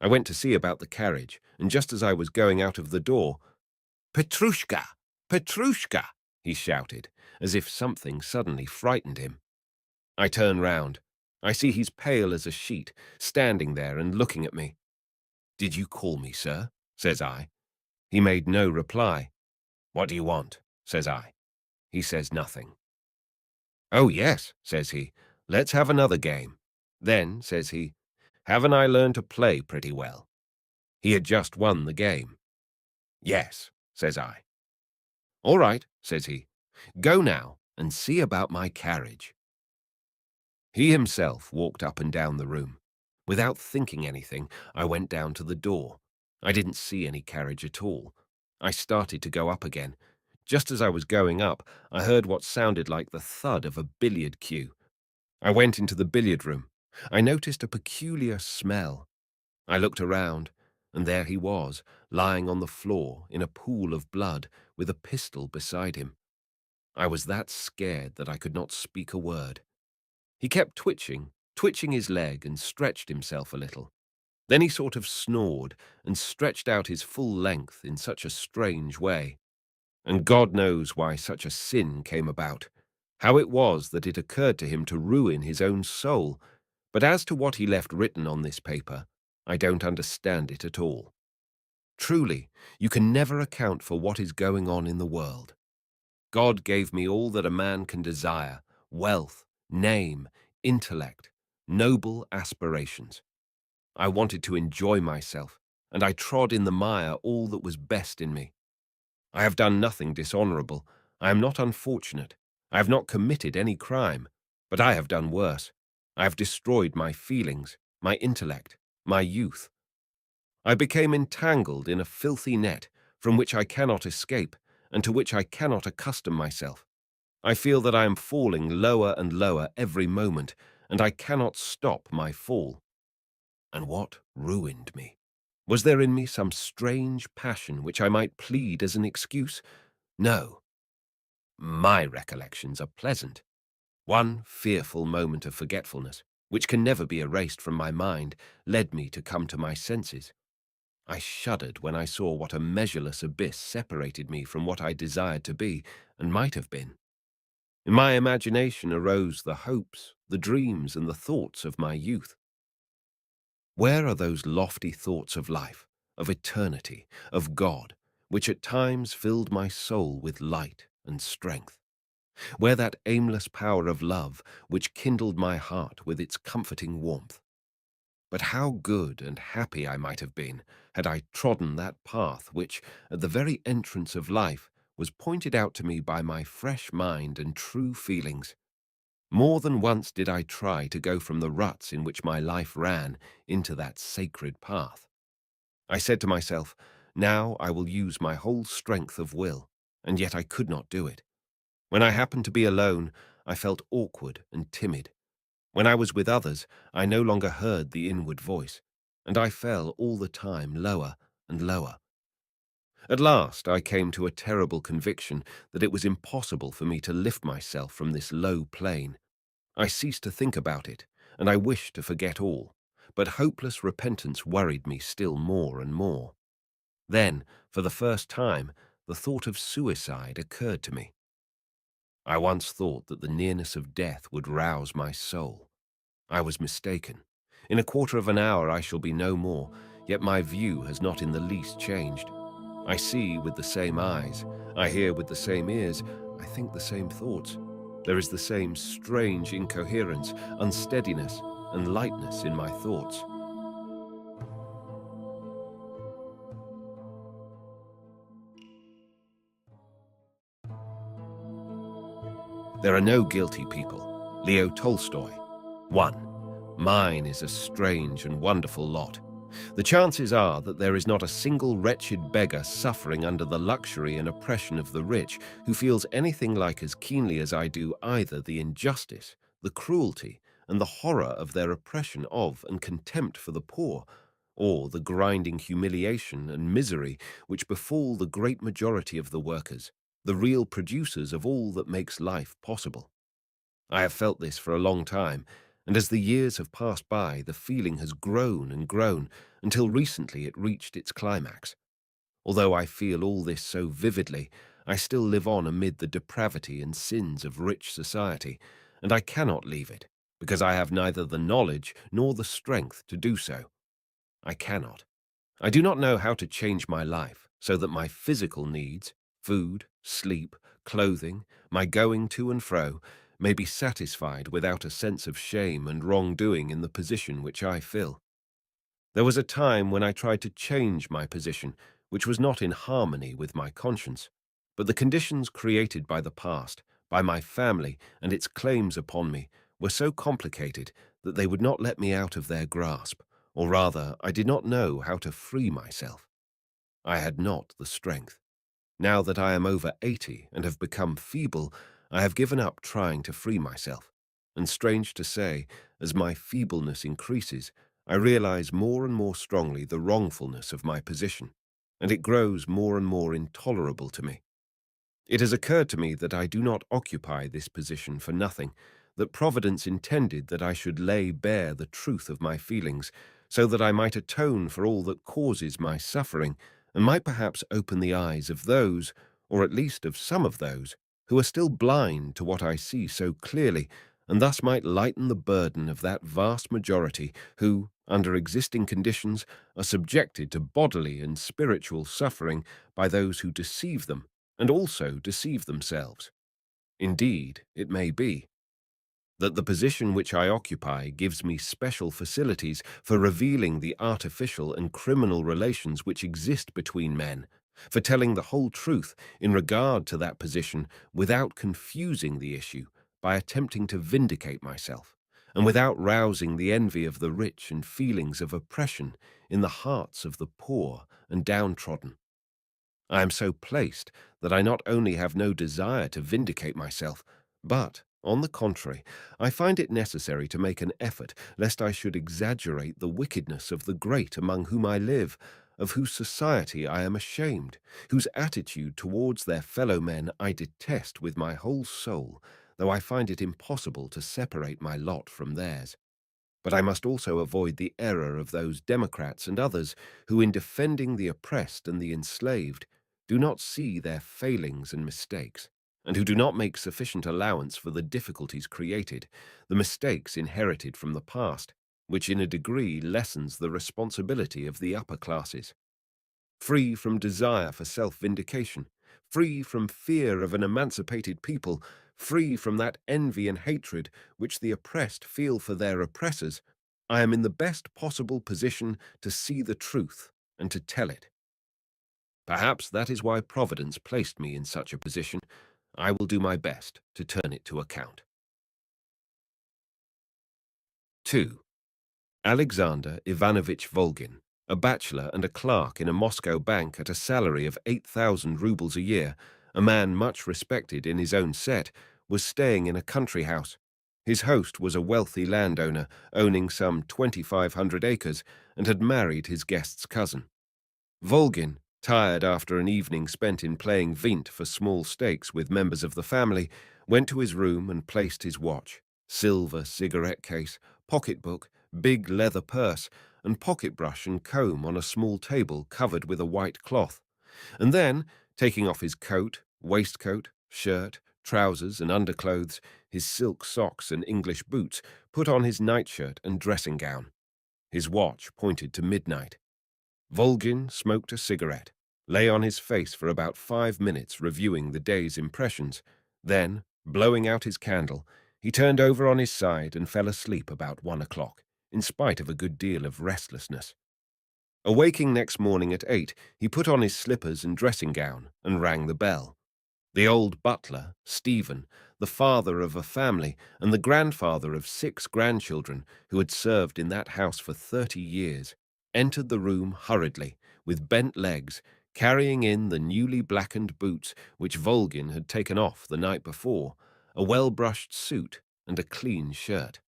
I went to see about the carriage, and just as I was going out of the door, "Petrushka! Petrushka!" he shouted, as if something suddenly frightened him. I turn round. I see he's pale as a sheet, standing there and looking at me. "Did you call me, sir?" says I. He made no reply. "What do you want?" says I. He says nothing. "Oh, yes," says he. "Let's have another game." Then, says he, "Haven't I learned to play pretty well?" He had just won the game. "Yes," says I. "All right," says he. "Go now and see about my carriage." He himself walked up and down the room. Without thinking anything, I went down to the door. I didn't see any carriage at all. I started to go up again. Just as I was going up, I heard what sounded like the thud of a billiard cue. I went into the billiard room. I noticed a peculiar smell. I looked around, and there he was, lying on the floor in a pool of blood, with a pistol beside him. I was that scared that I could not speak a word. He kept twitching his leg, and stretched himself a little. Then he sort of snored and stretched out his full length in such a strange way. And God knows why such a sin came about, how it was that it occurred to him to ruin his own soul. But as to what he left written on this paper, I don't understand it at all. Truly, you can never account for what is going on in the world. God gave me all that a man can desire: wealth, name, intellect, noble aspirations. I wanted to enjoy myself, and I trod in the mire all that was best in me. I have done nothing dishonorable. I am not unfortunate. I have not committed any crime. But I have done worse. I have destroyed my feelings, my intellect, my youth. I became entangled in a filthy net from which I cannot escape and to which I cannot accustom myself. I feel that I am falling lower and lower every moment, and I cannot stop my fall. And what ruined me? Was there in me some strange passion which I might plead as an excuse? No. My recollections are pleasant. One fearful moment of forgetfulness, which can never be erased from my mind, led me to come to my senses. I shuddered when I saw what a measureless abyss separated me from what I desired to be and might have been. In my imagination arose the hopes, the dreams, and the thoughts of my youth. Where are those lofty thoughts of life, of eternity, of God, which at times filled my soul with light and strength? Where that aimless power of love which kindled my heart with its comforting warmth? But how good and happy I might have been had I trodden that path which, at the very entrance of life, was pointed out to me by my fresh mind and true feelings. More than once did I try to go from the ruts in which my life ran into that sacred path. I said to myself, Now I will use my whole strength of will, and yet I could not do it. When I happened to be alone, I felt awkward and timid. When I was with others, I no longer heard the inward voice, and I fell all the time lower and lower. At last I came to a terrible conviction that it was impossible for me to lift myself from this low plane. I ceased to think about it, and I wished to forget all, but hopeless repentance worried me still more and more. Then, for the first time, the thought of suicide occurred to me. I once thought that the nearness of death would rouse my soul. I was mistaken. In a quarter of an hour I shall be no more, yet my view has not in the least changed. I see with the same eyes, I hear with the same ears, I think the same thoughts. There is the same strange incoherence, unsteadiness, and lightness in my thoughts. There are no guilty people. Leo Tolstoy. 1. Mine is a strange and wonderful lot. The chances are that there is not a single wretched beggar suffering under the luxury and oppression of the rich who feels anything like as keenly as I do either the injustice, the cruelty, and the horror of their oppression of and contempt for the poor, or the grinding humiliation and misery which befall the great majority of the workers, the real producers of all that makes life possible. I have felt this for a long time, and as the years have passed by, the feeling has grown and grown until recently it reached its climax. Although I feel all this so vividly, I still live on amid the depravity and sins of rich society, and I cannot leave it, because I have neither the knowledge nor the strength to do so. I cannot. I do not know how to change my life so that my physical needs, food, sleep, clothing, my going to and fro, may be satisfied without a sense of shame and wrongdoing in the position which I fill. There was a time when I tried to change my position, which was not in harmony with my conscience, but the conditions created by the past, by my family and its claims upon me, were so complicated that they would not let me out of their grasp, or rather, I did not know how to free myself. I had not the strength. Now that I am over 80 and have become feeble, I have given up trying to free myself. And strange to say, as my feebleness increases, I realize more and more strongly the wrongfulness of my position, and it grows more and more intolerable to me. It has occurred to me that I do not occupy this position for nothing, that Providence intended that I should lay bare the truth of my feelings, so that I might atone for all that causes my suffering, and might perhaps open the eyes of those, or at least of some of those, who are still blind to what I see so clearly, and thus might lighten the burden of that vast majority who, under existing conditions, are subjected to bodily and spiritual suffering by those who deceive them, and also deceive themselves. Indeed, it may be that the position which I occupy gives me special facilities for revealing the artificial and criminal relations which exist between men, for telling the whole truth in regard to that position without confusing the issue by attempting to vindicate myself, and without rousing the envy of the rich and feelings of oppression in the hearts of the poor and downtrodden. I am so placed that I not only have no desire to vindicate myself, but, on the contrary, I find it necessary to make an effort lest I should exaggerate the wickedness of the great among whom I live, of whose society I am ashamed, whose attitude towards their fellow men I detest with my whole soul, though I find it impossible to separate my lot from theirs. But I must also avoid the error of those democrats and others who, in defending the oppressed and the enslaved, do not see their failings and mistakes, and who do not make sufficient allowance for the difficulties created, the mistakes inherited from the past, which in a degree lessens the responsibility of the upper classes. Free from desire for self-vindication, free from fear of an emancipated people, free from that envy and hatred which the oppressed feel for their oppressors, I am in the best possible position to see the truth and to tell it. Perhaps that is why Providence placed me in such a position. I will do my best to turn it to account. 2. Alexander Ivanovich Volgin, a bachelor and a clerk in a Moscow bank at a salary of 8,000 rubles a year, a man much respected in his own set, was staying in a country house. His host was a wealthy landowner owning some 2,500 acres and had married his guest's cousin. Volgin, tired after an evening spent in playing vint for small stakes with members of the family, went to his room and placed his watch, silver cigarette case, pocketbook, big leather purse, and pocket brush and comb on a small table covered with a white cloth, and then, taking off his coat, waistcoat, shirt, trousers and underclothes, his silk socks and English boots, put on his nightshirt and dressing gown. His watch pointed to midnight. Volgin smoked a cigarette, lay on his face for about 5 minutes reviewing the day's impressions. Then, blowing out his candle, he turned over on his side and fell asleep about 1 o'clock, in spite of a good deal of restlessness. Awaking next morning at 8, he put on his slippers and dressing gown and rang the bell. The old butler, Stephen, the father of a family and the grandfather of 6 grandchildren who had served in that house for 30 years, entered the room hurriedly, with bent legs, carrying in the newly blackened boots which Volgin had taken off the night before, a well-brushed suit, and a clean shirt.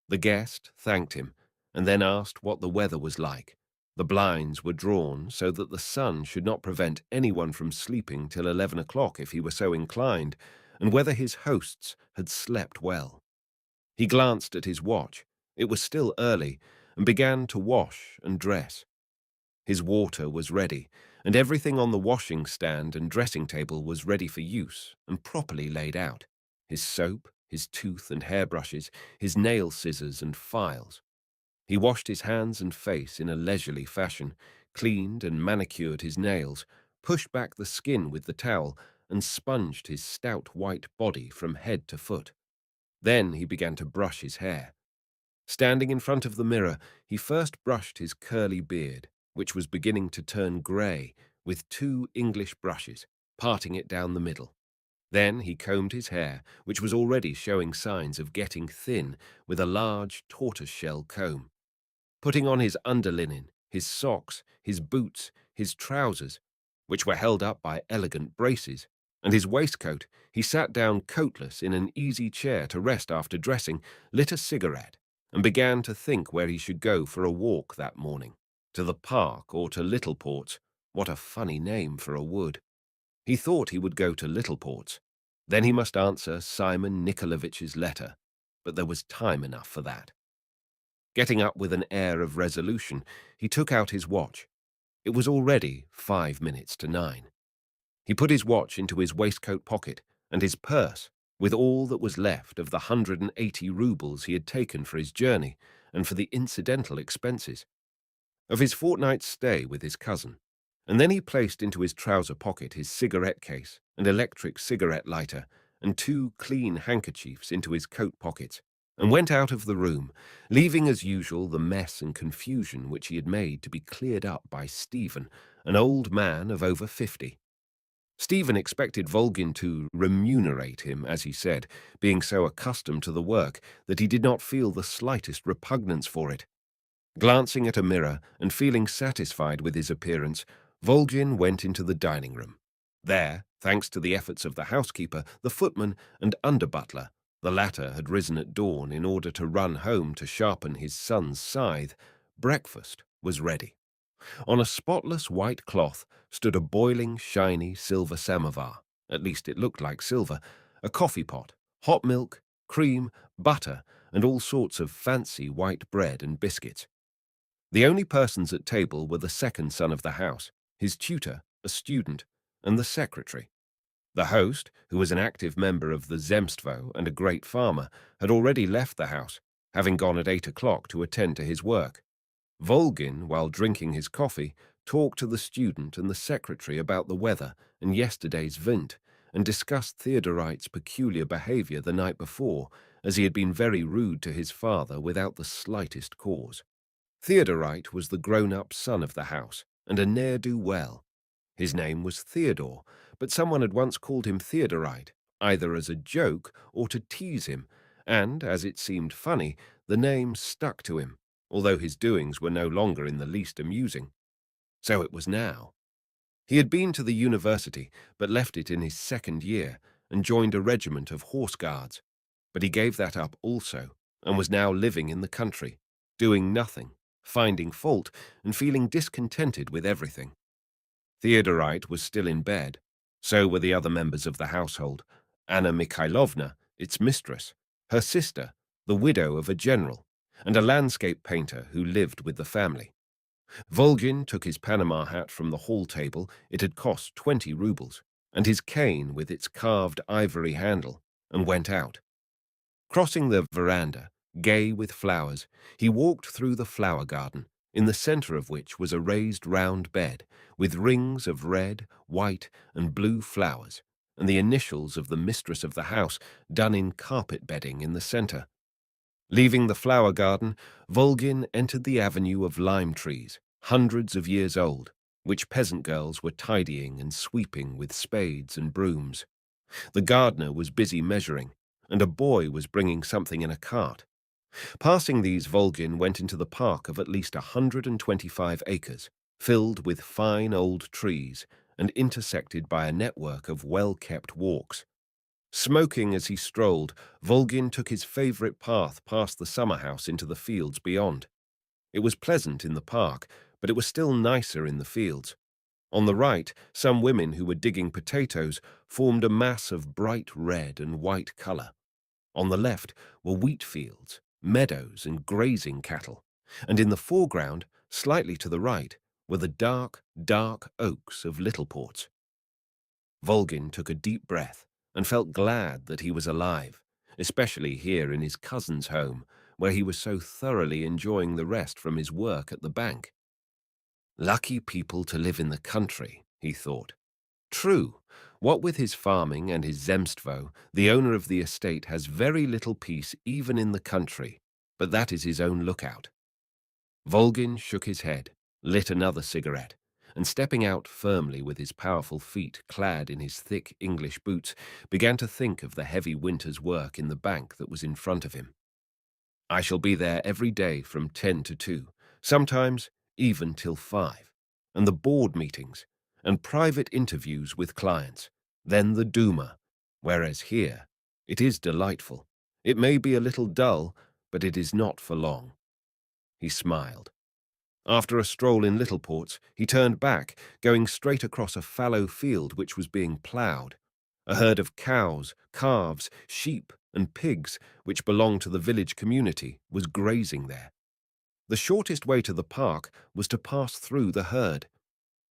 The guest thanked him, and then asked what the weather was like. The blinds were drawn so that the sun should not prevent anyone from sleeping till 11 o'clock if he were so inclined, and whether his hosts had slept well. He glanced at his watch. It was still early, and began to wash and dress. His water was ready, and everything on the washing stand and dressing table was ready for use and properly laid out. His soap, his tooth and hairbrushes, his nail scissors and files. He washed his hands and face in a leisurely fashion, cleaned and manicured his nails, pushed back the skin with the towel, and sponged his stout white body from head to foot. Then he began to brush his hair. Standing in front of the mirror, he first brushed his curly beard, which was beginning to turn grey, with 2 English brushes, parting it down the middle. Then he combed his hair, which was already showing signs of getting thin, with a large tortoise-shell comb. Putting on his underlinen, his socks, his boots, his trousers, which were held up by elegant braces, and his waistcoat, he sat down coatless in an easy chair to rest after dressing, lit a cigarette, and began to think where he should go for a walk that morning. To the park or to Littleport's. What a funny name for a wood. He thought he would go to Littleport's. Then he must answer Simon Nikolaevitch's letter, but there was time enough for that. Getting up with an air of resolution, he took out his watch. It was already 5 minutes to 9. He put his watch into his waistcoat pocket, and his purse, with all that was left of the 180 rubles he had taken for his journey and for the incidental expenses of his fortnight's stay with his cousin. And then he placed into his trouser pocket his cigarette case and electric cigarette lighter and 2 clean handkerchiefs into his coat pockets, and went out of the room, leaving as usual the mess and confusion which he had made to be cleared up by Stephen, an old man of over 50. Stephen expected Volgin to remunerate him, as he said, being so accustomed to the work that he did not feel the slightest repugnance for it. Glancing at a mirror and feeling satisfied with his appearance, Volgin went into the dining room. There, thanks to the efforts of the housekeeper, the footman, and under-butler, the latter had risen at dawn in order to run home to sharpen his son's scythe, breakfast was ready. On a spotless white cloth stood a boiling, shiny silver samovar, at least it looked like silver, a coffee pot, hot milk, cream, butter, and all sorts of fancy white bread and biscuits. The only persons at table were the second son of the house, his tutor, a student, and the secretary. The host, who was an active member of the Zemstvo and a great farmer, had already left the house, having gone at 8 o'clock to attend to his work. Volgin, while drinking his coffee, talked to the student and the secretary about the weather and yesterday's vint, and discussed Theodorite's peculiar behavior the night before, as he had been very rude to his father without the slightest cause. Theodorite was the grown-up son of the house, and a ne'er-do-well. His name was Theodore, but someone had once called him Theodorite, either as a joke or to tease him, and, as it seemed funny, the name stuck to him. although his doings were no longer in the least amusing. So it was now. He had been to the university, but left it in his second year and joined a regiment of horse guards. But he gave that up also and was now living in the country, doing nothing, finding fault and feeling discontented with everything. Theodorite was still in bed. So were the other members of the household. Anna Mikhailovna, its mistress, her sister, the widow of a general, and a landscape painter who lived with the family. Volgin took his Panama hat from the hall table, it had cost 20 rubles, and his cane with its carved ivory handle, and went out. Crossing the veranda, gay with flowers, he walked through the flower garden, in the centre of which was a raised round bed, with rings of red, white, and blue flowers, and the initials of the mistress of the house done in carpet bedding in the centre. Leaving the flower garden, Volgin entered the avenue of lime trees, hundreds of years old, which peasant girls were tidying and sweeping with spades and brooms. The gardener was busy measuring, and a boy was bringing something in a cart. Passing these, Volgin went into the park of at least 125 acres, filled with fine old trees and intersected by a network of well-kept walks. Smoking as he strolled, Volgin took his favourite path past the summer house into the fields beyond. It was pleasant in the park, but it was still nicer in the fields. On the right, some women who were digging potatoes formed a mass of bright red and white colour. On the left were wheat fields, meadows and grazing cattle, and in the foreground, slightly to the right, were the dark, dark oaks of Littleports. Volgin took a deep breath and felt glad that he was alive, especially here in his cousin's home, where he was so thoroughly enjoying the rest from his work at the bank. Lucky people to live in the country, he thought. True, what with his farming and his zemstvo, the owner of the estate has very little peace even in the country, but that is his own lookout. Volgin shook his head, lit another cigarette, and stepping out firmly with his powerful feet clad in his thick English boots, began to think of the heavy winter's work in the bank that was in front of him. I shall be there every day from 10 to 2, sometimes even till 5, and the board meetings, and private interviews with clients, then the Duma, whereas here, it is delightful. It may be a little dull, but it is not for long. He smiled. After a stroll in Littleports, he turned back, going straight across a fallow field which was being ploughed. A herd of cows, calves, sheep, and pigs, which belonged to the village community, was grazing there. The shortest way to the park was to pass through the herd.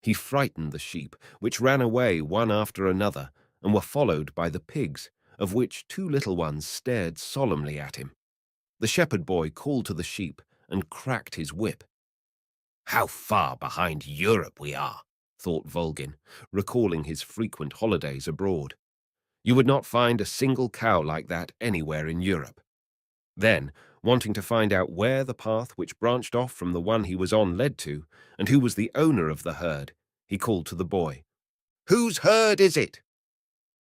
He frightened the sheep, which ran away one after another, and were followed by the pigs, of which 2 little ones stared solemnly at him. The shepherd boy called to the sheep and cracked his whip. How far behind Europe we are, thought Volgin, recalling his frequent holidays abroad. You would not find a single cow like that anywhere in Europe. Then, wanting to find out where the path which branched off from the one he was on led to, and who was the owner of the herd, he called to the boy, "Whose herd is it?"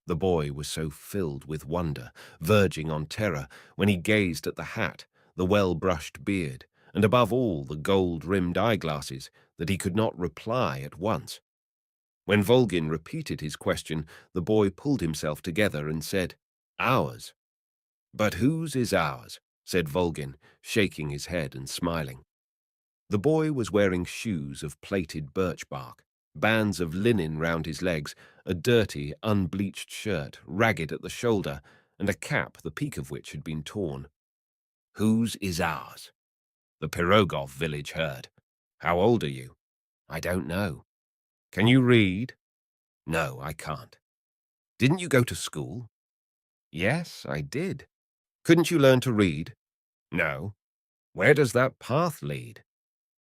The boy was so filled with wonder, verging on terror, when he gazed at the hat, the well-brushed beard, and above all the gold-rimmed eyeglasses, that he could not reply at once. When Volgin repeated his question, the boy pulled himself together and said, "Ours." "But whose is ours?" said Volgin, shaking his head and smiling. The boy was wearing shoes of plaited birch bark, bands of linen round his legs, a dirty, unbleached shirt, ragged at the shoulder, and a cap the peak of which had been torn. "Whose is ours?" "The Pirogov village herd." "How old are you?" "I don't know." "Can you read?" "No, I can't." "Didn't you go to school?" "Yes, I did." "Couldn't you learn to read?" "No." "Where does that path lead?"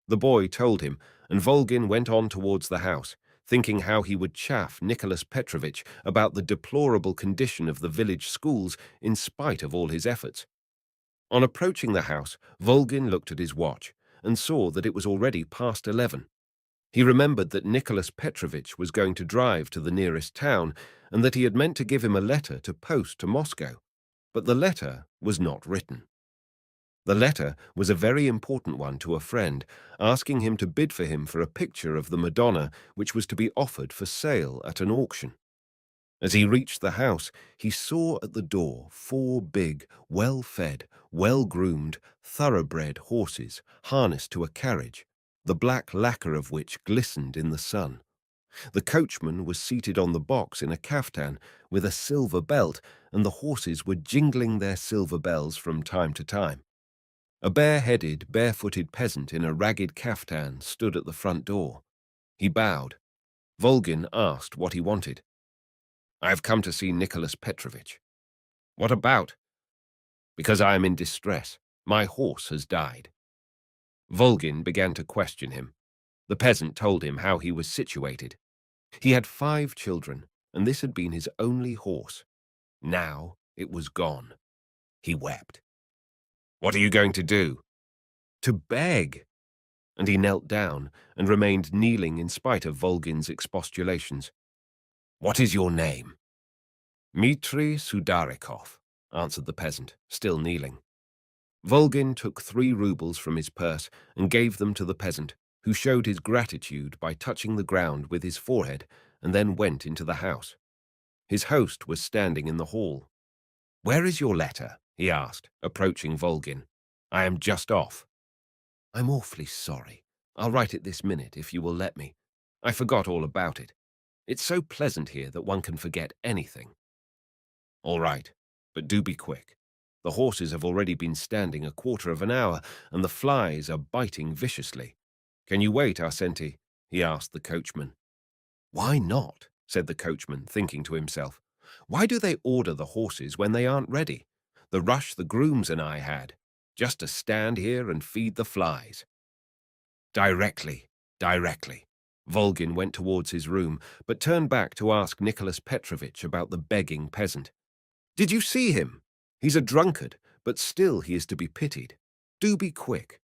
The boy told him, and Volgin went on towards the house, thinking how he would chaff Nicholas Petrovitch about the deplorable condition of the village schools in spite of all his efforts. On approaching the house, Volgin looked at his watch and saw that it was already past 11. He remembered that Nicholas Petrovitch was going to drive to the nearest town and that he had meant to give him a letter to post to Moscow, but the letter was not written. The letter was a very important one to a friend, asking him to bid for him for a picture of the Madonna which was to be offered for sale at an auction. As he reached the house, he saw at the door 4 big, well-fed, well-groomed, thoroughbred horses harnessed to a carriage, the black lacquer of which glistened in the sun. The coachman was seated on the box in a caftan with a silver belt, and the horses were jingling their silver bells from time to time. A bare-headed, barefooted peasant in a ragged caftan stood at the front door. He bowed. Volgin asked what he wanted. "I have come to see Nicholas Petrovich." "What about?" "Because I am in distress. My horse has died." Volgin began to question him. The peasant told him how he was situated. He had 5 children, and this had been his only horse. Now it was gone. He wept. "What are you going to do?" "To beg." And he knelt down and remained kneeling in spite of Volgin's expostulations. "What is your name?" "Dmitri Sudarikov," answered the peasant, still kneeling. Volgin took 3 rubles from his purse and gave them to the peasant, who showed his gratitude by touching the ground with his forehead and then went into the house. His host was standing in the hall. "Where is your letter?" he asked, approaching Volgin. "I am just off." "I'm awfully sorry. I'll write it this minute if you will let me. I forgot all about it. It's so pleasant here that one can forget anything." "All right, but do be quick. The horses have already been standing a quarter of an hour, and the flies are biting viciously. Can you wait, Arsenti?" he asked the coachman. "Why not?" said the coachman, thinking to himself. "Why do they order the horses when they aren't ready? The rush the grooms and I had, just to stand here and feed the flies." Directly, directly. Volgin went towards his room, but turned back to ask Nicholas Petrovich about the begging peasant. "Did you see him? He's a drunkard, but still he is to be pitied. Do be quick."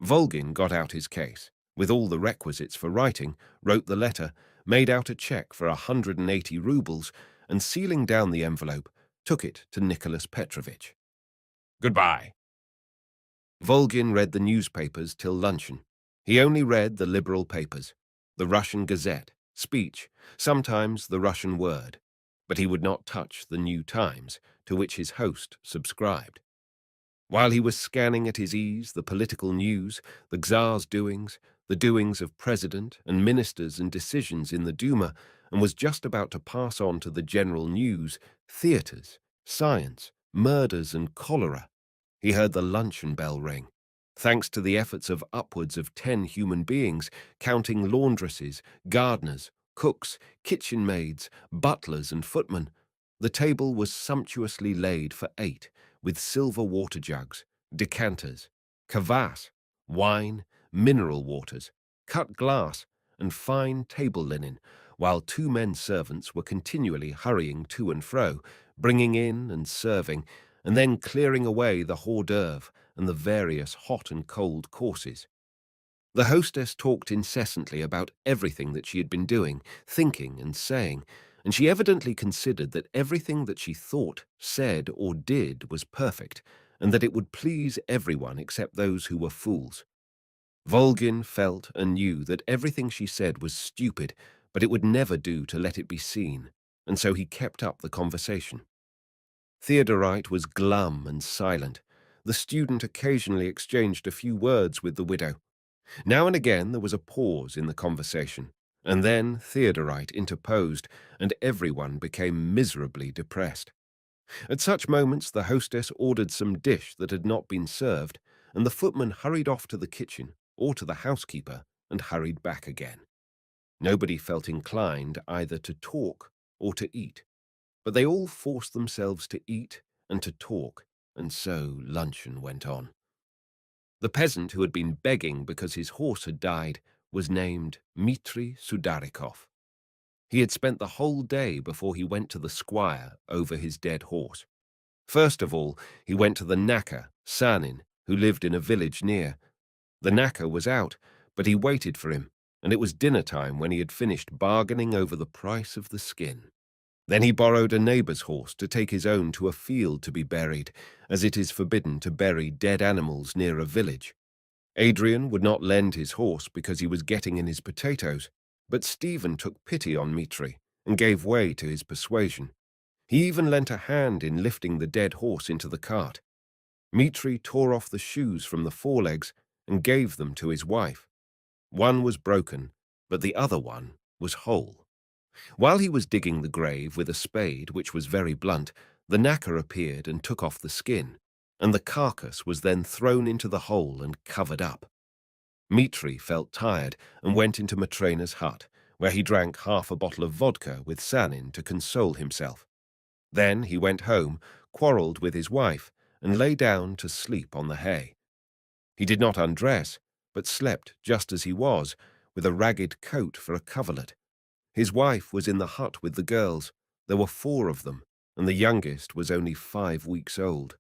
Volgin got out his case, with all the requisites for writing, wrote the letter, made out a cheque for 180 rubles, and sealing down the envelope, took it to Nicholas Petrovich. "Goodbye." Volgin read the newspapers till luncheon. He only read the liberal papers, the Russian Gazette, Speech, sometimes the Russian Word, but he would not touch the New Times, to which his host subscribed. While he was scanning at his ease the political news, the Tsar's doings, the doings of president and ministers and decisions in the Duma, and was just about to pass on to the general news, theatres, science, murders and cholera, he heard the luncheon bell ring. Thanks to the efforts of upwards of 10 human beings, counting laundresses, gardeners, cooks, kitchen maids, butlers and footmen, the table was sumptuously laid for 8, with silver water jugs, decanters, kvass, wine, mineral waters, cut glass, and fine table linen, while 2 men servants were continually hurrying to and fro, bringing in and serving, and then clearing away the hors d'oeuvre and the various hot and cold courses. The hostess talked incessantly about everything that she had been doing, thinking and saying, and she evidently considered that everything that she thought, said, or did was perfect, and that it would please everyone except those who were fools. Volgin felt and knew that everything she said was stupid, but it would never do to let it be seen, and so he kept up the conversation. Theodorite was glum and silent. The student occasionally exchanged a few words with the widow. Now and again there was a pause in the conversation, and then Theodorite interposed, and everyone became miserably depressed. At such moments the hostess ordered some dish that had not been served, and the footman hurried off to the kitchen or to the housekeeper and hurried back again. Nobody felt inclined either to talk or to eat, but they all forced themselves to eat and to talk, and so luncheon went on. The peasant who had been begging because his horse had died was named Dmitri Sudarikov. He had spent the whole day before he went to the squire over his dead horse. First of all, he went to the knacker, Sanin, who lived in a village near. The knacker was out, but he waited for him, and it was dinner time when he had finished bargaining over the price of the skin. Then he borrowed a neighbour's horse to take his own to a field to be buried, as it is forbidden to bury dead animals near a village. Adrian would not lend his horse because he was getting in his potatoes, but Stephen took pity on Mitri and gave way to his persuasion. He even lent a hand in lifting the dead horse into the cart. Mitri tore off the shoes from the forelegs and gave them to his wife. One was broken, but the other one was whole. While he was digging the grave with a spade, which was very blunt, the knacker appeared and took off the skin, and the carcass was then thrown into the hole and covered up. Mitri felt tired and went into Matrena's hut, where he drank half a bottle of vodka with Sanin to console himself. Then he went home, quarrelled with his wife, and lay down to sleep on the hay. He did not undress, but slept just as he was, with a ragged coat for a coverlet. His wife was in the hut with the girls. There were 4 of them, and the youngest was only 5 weeks old.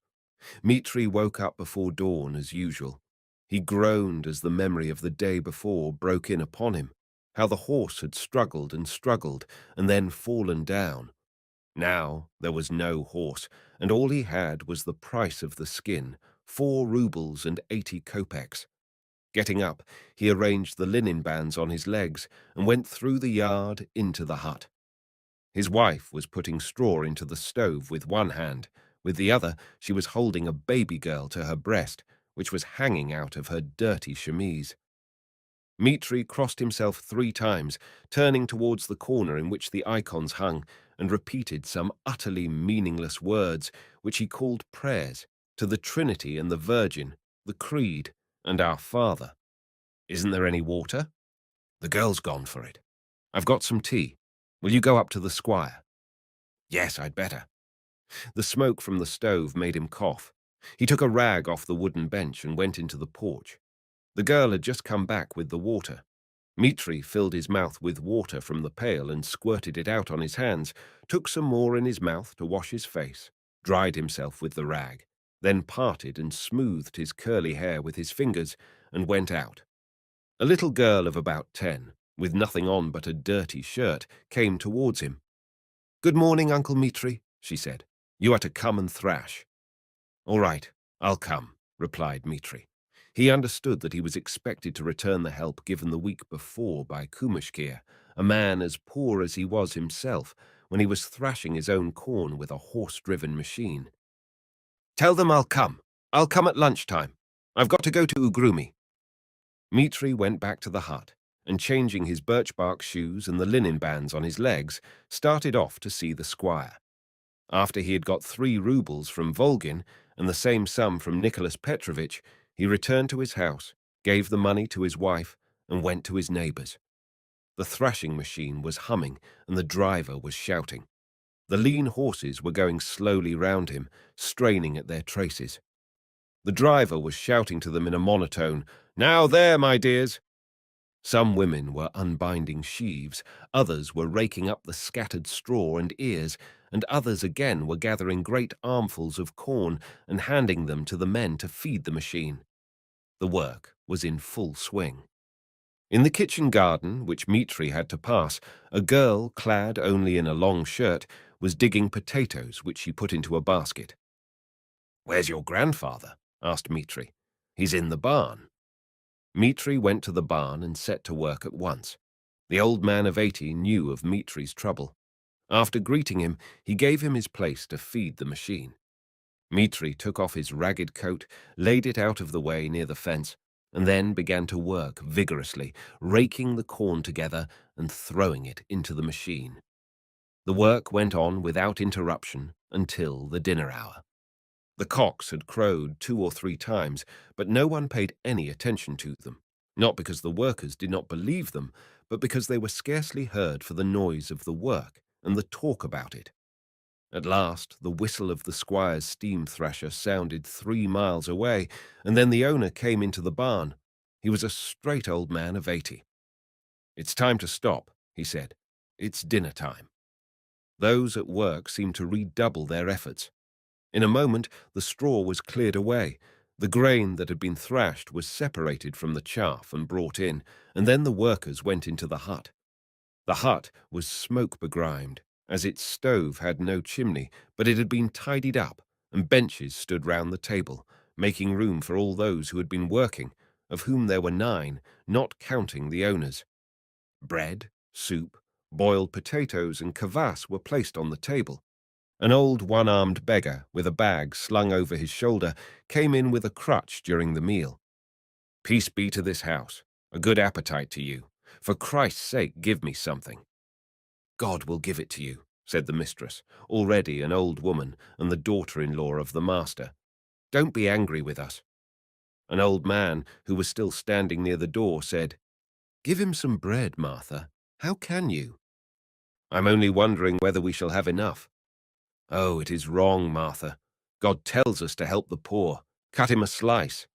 Mitri woke up before dawn as usual. He groaned as the memory of the day before broke in upon him, how the horse had struggled and then fallen down. Now there was no horse, and all he had was the price of the skin, 4 rubles and 80 kopecks. Getting up, he arranged the linen bands on his legs and went through the yard into the hut. His wife was putting straw into the stove with one hand. With the other, she was holding a baby girl to her breast, which was hanging out of her dirty chemise. Mitri crossed himself 3 times, turning towards the corner in which the icons hung, and repeated some utterly meaningless words, which he called prayers, to the Trinity and the Virgin, the Creed, and our Father. Isn't there any water? The girl's gone for it. I've got some tea. Will you go up to the squire? Yes, I'd better. The smoke from the stove made him cough. He took a rag off the wooden bench and went into the porch. The girl had just come back with the water. Mitri filled his mouth with water from the pail and squirted it out on his hands, took some more in his mouth to wash his face, dried himself with the rag, then parted and smoothed his curly hair with his fingers and went out. A little girl of about 10, with nothing on but a dirty shirt, came towards him. "Good morning, Uncle Mitri," she said. "You are to come and thrash." "All right, I'll come," replied Mitri. He understood that he was expected to return the help given the week before by Kumashkir, a man as poor as he was himself, when he was thrashing his own corn with a horse-driven machine. "Tell them I'll come. I'll come at lunchtime. I've got to go to Ugrumi." Mitri went back to the hut, and changing his birch-bark shoes and the linen bands on his legs, started off to see the squire. After he had got 3 rubles from Volgin and the same sum from Nicholas Petrovitch, he returned to his house, gave the money to his wife, and went to his neighbour's. The thrashing machine was humming, and the driver was shouting. The lean horses were going slowly round him, straining at their traces. The driver was shouting to them in a monotone, "Now there, my dears!" Some women were unbinding sheaves, others were raking up the scattered straw and ears, and others again were gathering great armfuls of corn and handing them to the men to feed the machine. The work was in full swing. In the kitchen garden, which Mitri had to pass, a girl, clad only in a long shirt, was digging potatoes, which she put into a basket. "Where's your grandfather?" asked Mitri. "He's in the barn." Mitri went to the barn and set to work at once. The old man of 80 knew of Mitri's trouble. After greeting him, he gave him his place to feed the machine. Mitri took off his ragged coat, laid it out of the way near the fence, and then began to work vigorously, raking the corn together and throwing it into the machine. The work went on without interruption until the dinner hour. The cocks had crowed 2 or 3 times, but no one paid any attention to them, not because the workers did not believe them, but because they were scarcely heard for the noise of the work and the talk about it. At last, the whistle of the squire's steam thrasher sounded 3 miles away, and then the owner came into the barn. He was a straight old man of 80. "It's time to stop," he said. "It's dinner time." Those at work seemed to redouble their efforts. In a moment, the straw was cleared away. The grain that had been thrashed was separated from the chaff and brought in, and then the workers went into the hut. The hut was smoke-begrimed. as its stove had no chimney, but it had been tidied up, and benches stood round the table, making room for all those who had been working, of whom there were 9, not counting the owners. Bread, soup, boiled potatoes, and kvass were placed on the table. An old one-armed beggar, with a bag slung over his shoulder, came in with a crutch during the meal. "Peace be to this house. A good appetite to you. For Christ's sake, give me something." "God will give it to you," said the mistress, already an old woman and the daughter-in-law of the master. "Don't be angry with us." An old man, who was still standing near the door, said, "Give him some bread, Martha. How can you?" "I'm only wondering whether we shall have enough." "Oh, it is wrong, Martha. God tells us to help the poor. Cut him a slice."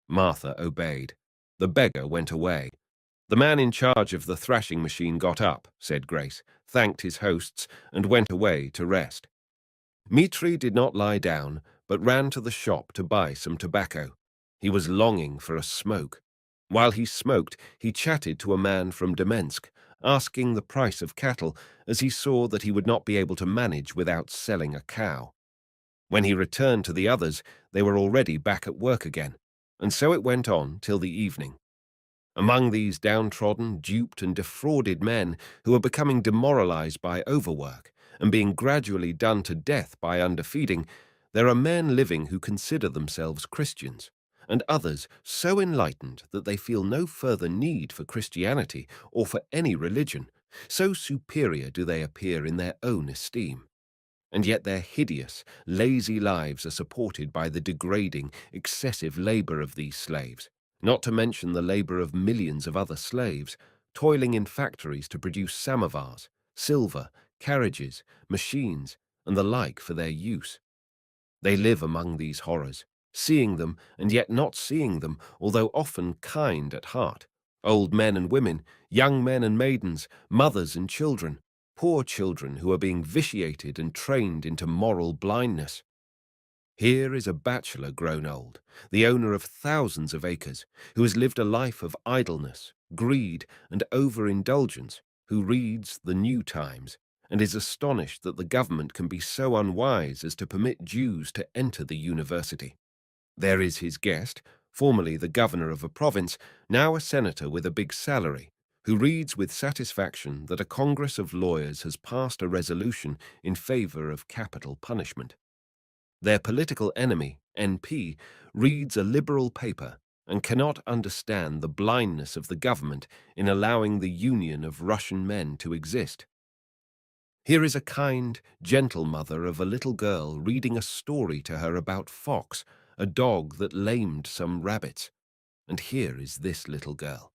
Martha obeyed. The beggar went away. The man in charge of the thrashing machine got up, said Grace, thanked his hosts, and went away to rest. Mitri did not lie down, but ran to the shop to buy some tobacco. He was longing for a smoke. While he smoked, he chatted to a man from Demensk, asking the price of cattle, as he saw that he would not be able to manage without selling a cow. When he returned to the others, they were already back at work again, and so it went on till the evening. Among these downtrodden, duped, and defrauded men who were becoming demoralized by overwork and being gradually done to death by underfeeding, there are men living who consider themselves Christians, and others so enlightened that they feel no further need for Christianity or for any religion, so superior do they appear in their own esteem. And yet their hideous, lazy lives are supported by the degrading, excessive labor of these slaves, not to mention the labor of millions of other slaves, toiling in factories to produce samovars, silver, carriages, machines, and the like for their use. They live among these horrors, seeing them and yet not seeing them, although often kind at heart. Old men and women, young men and maidens, mothers and children, poor children who are being vitiated and trained into moral blindness. Here is a bachelor grown old, the owner of thousands of acres, who has lived a life of idleness, greed, and overindulgence, who reads the New Times and is astonished that the government can be so unwise as to permit Jews to enter the university. There is his guest, formerly the governor of a province, now a senator with a big salary, who reads with satisfaction that a congress of lawyers has passed a resolution in favor of capital punishment. Their political enemy, NP, reads a liberal paper and cannot understand the blindness of the government in allowing the union of Russian men to exist. Here is a kind, gentle mother of a little girl reading a story to her about Fox, a dog that lamed some rabbits. And here is this little girl.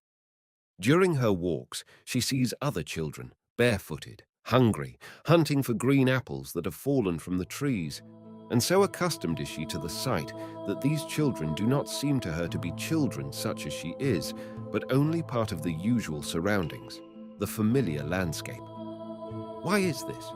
During her walks, she sees other children, barefooted, hungry, hunting for green apples that have fallen from the trees. And so accustomed is she to the sight that these children do not seem to her to be children such as she is, but only part of the usual surroundings, the familiar landscape. Why is this?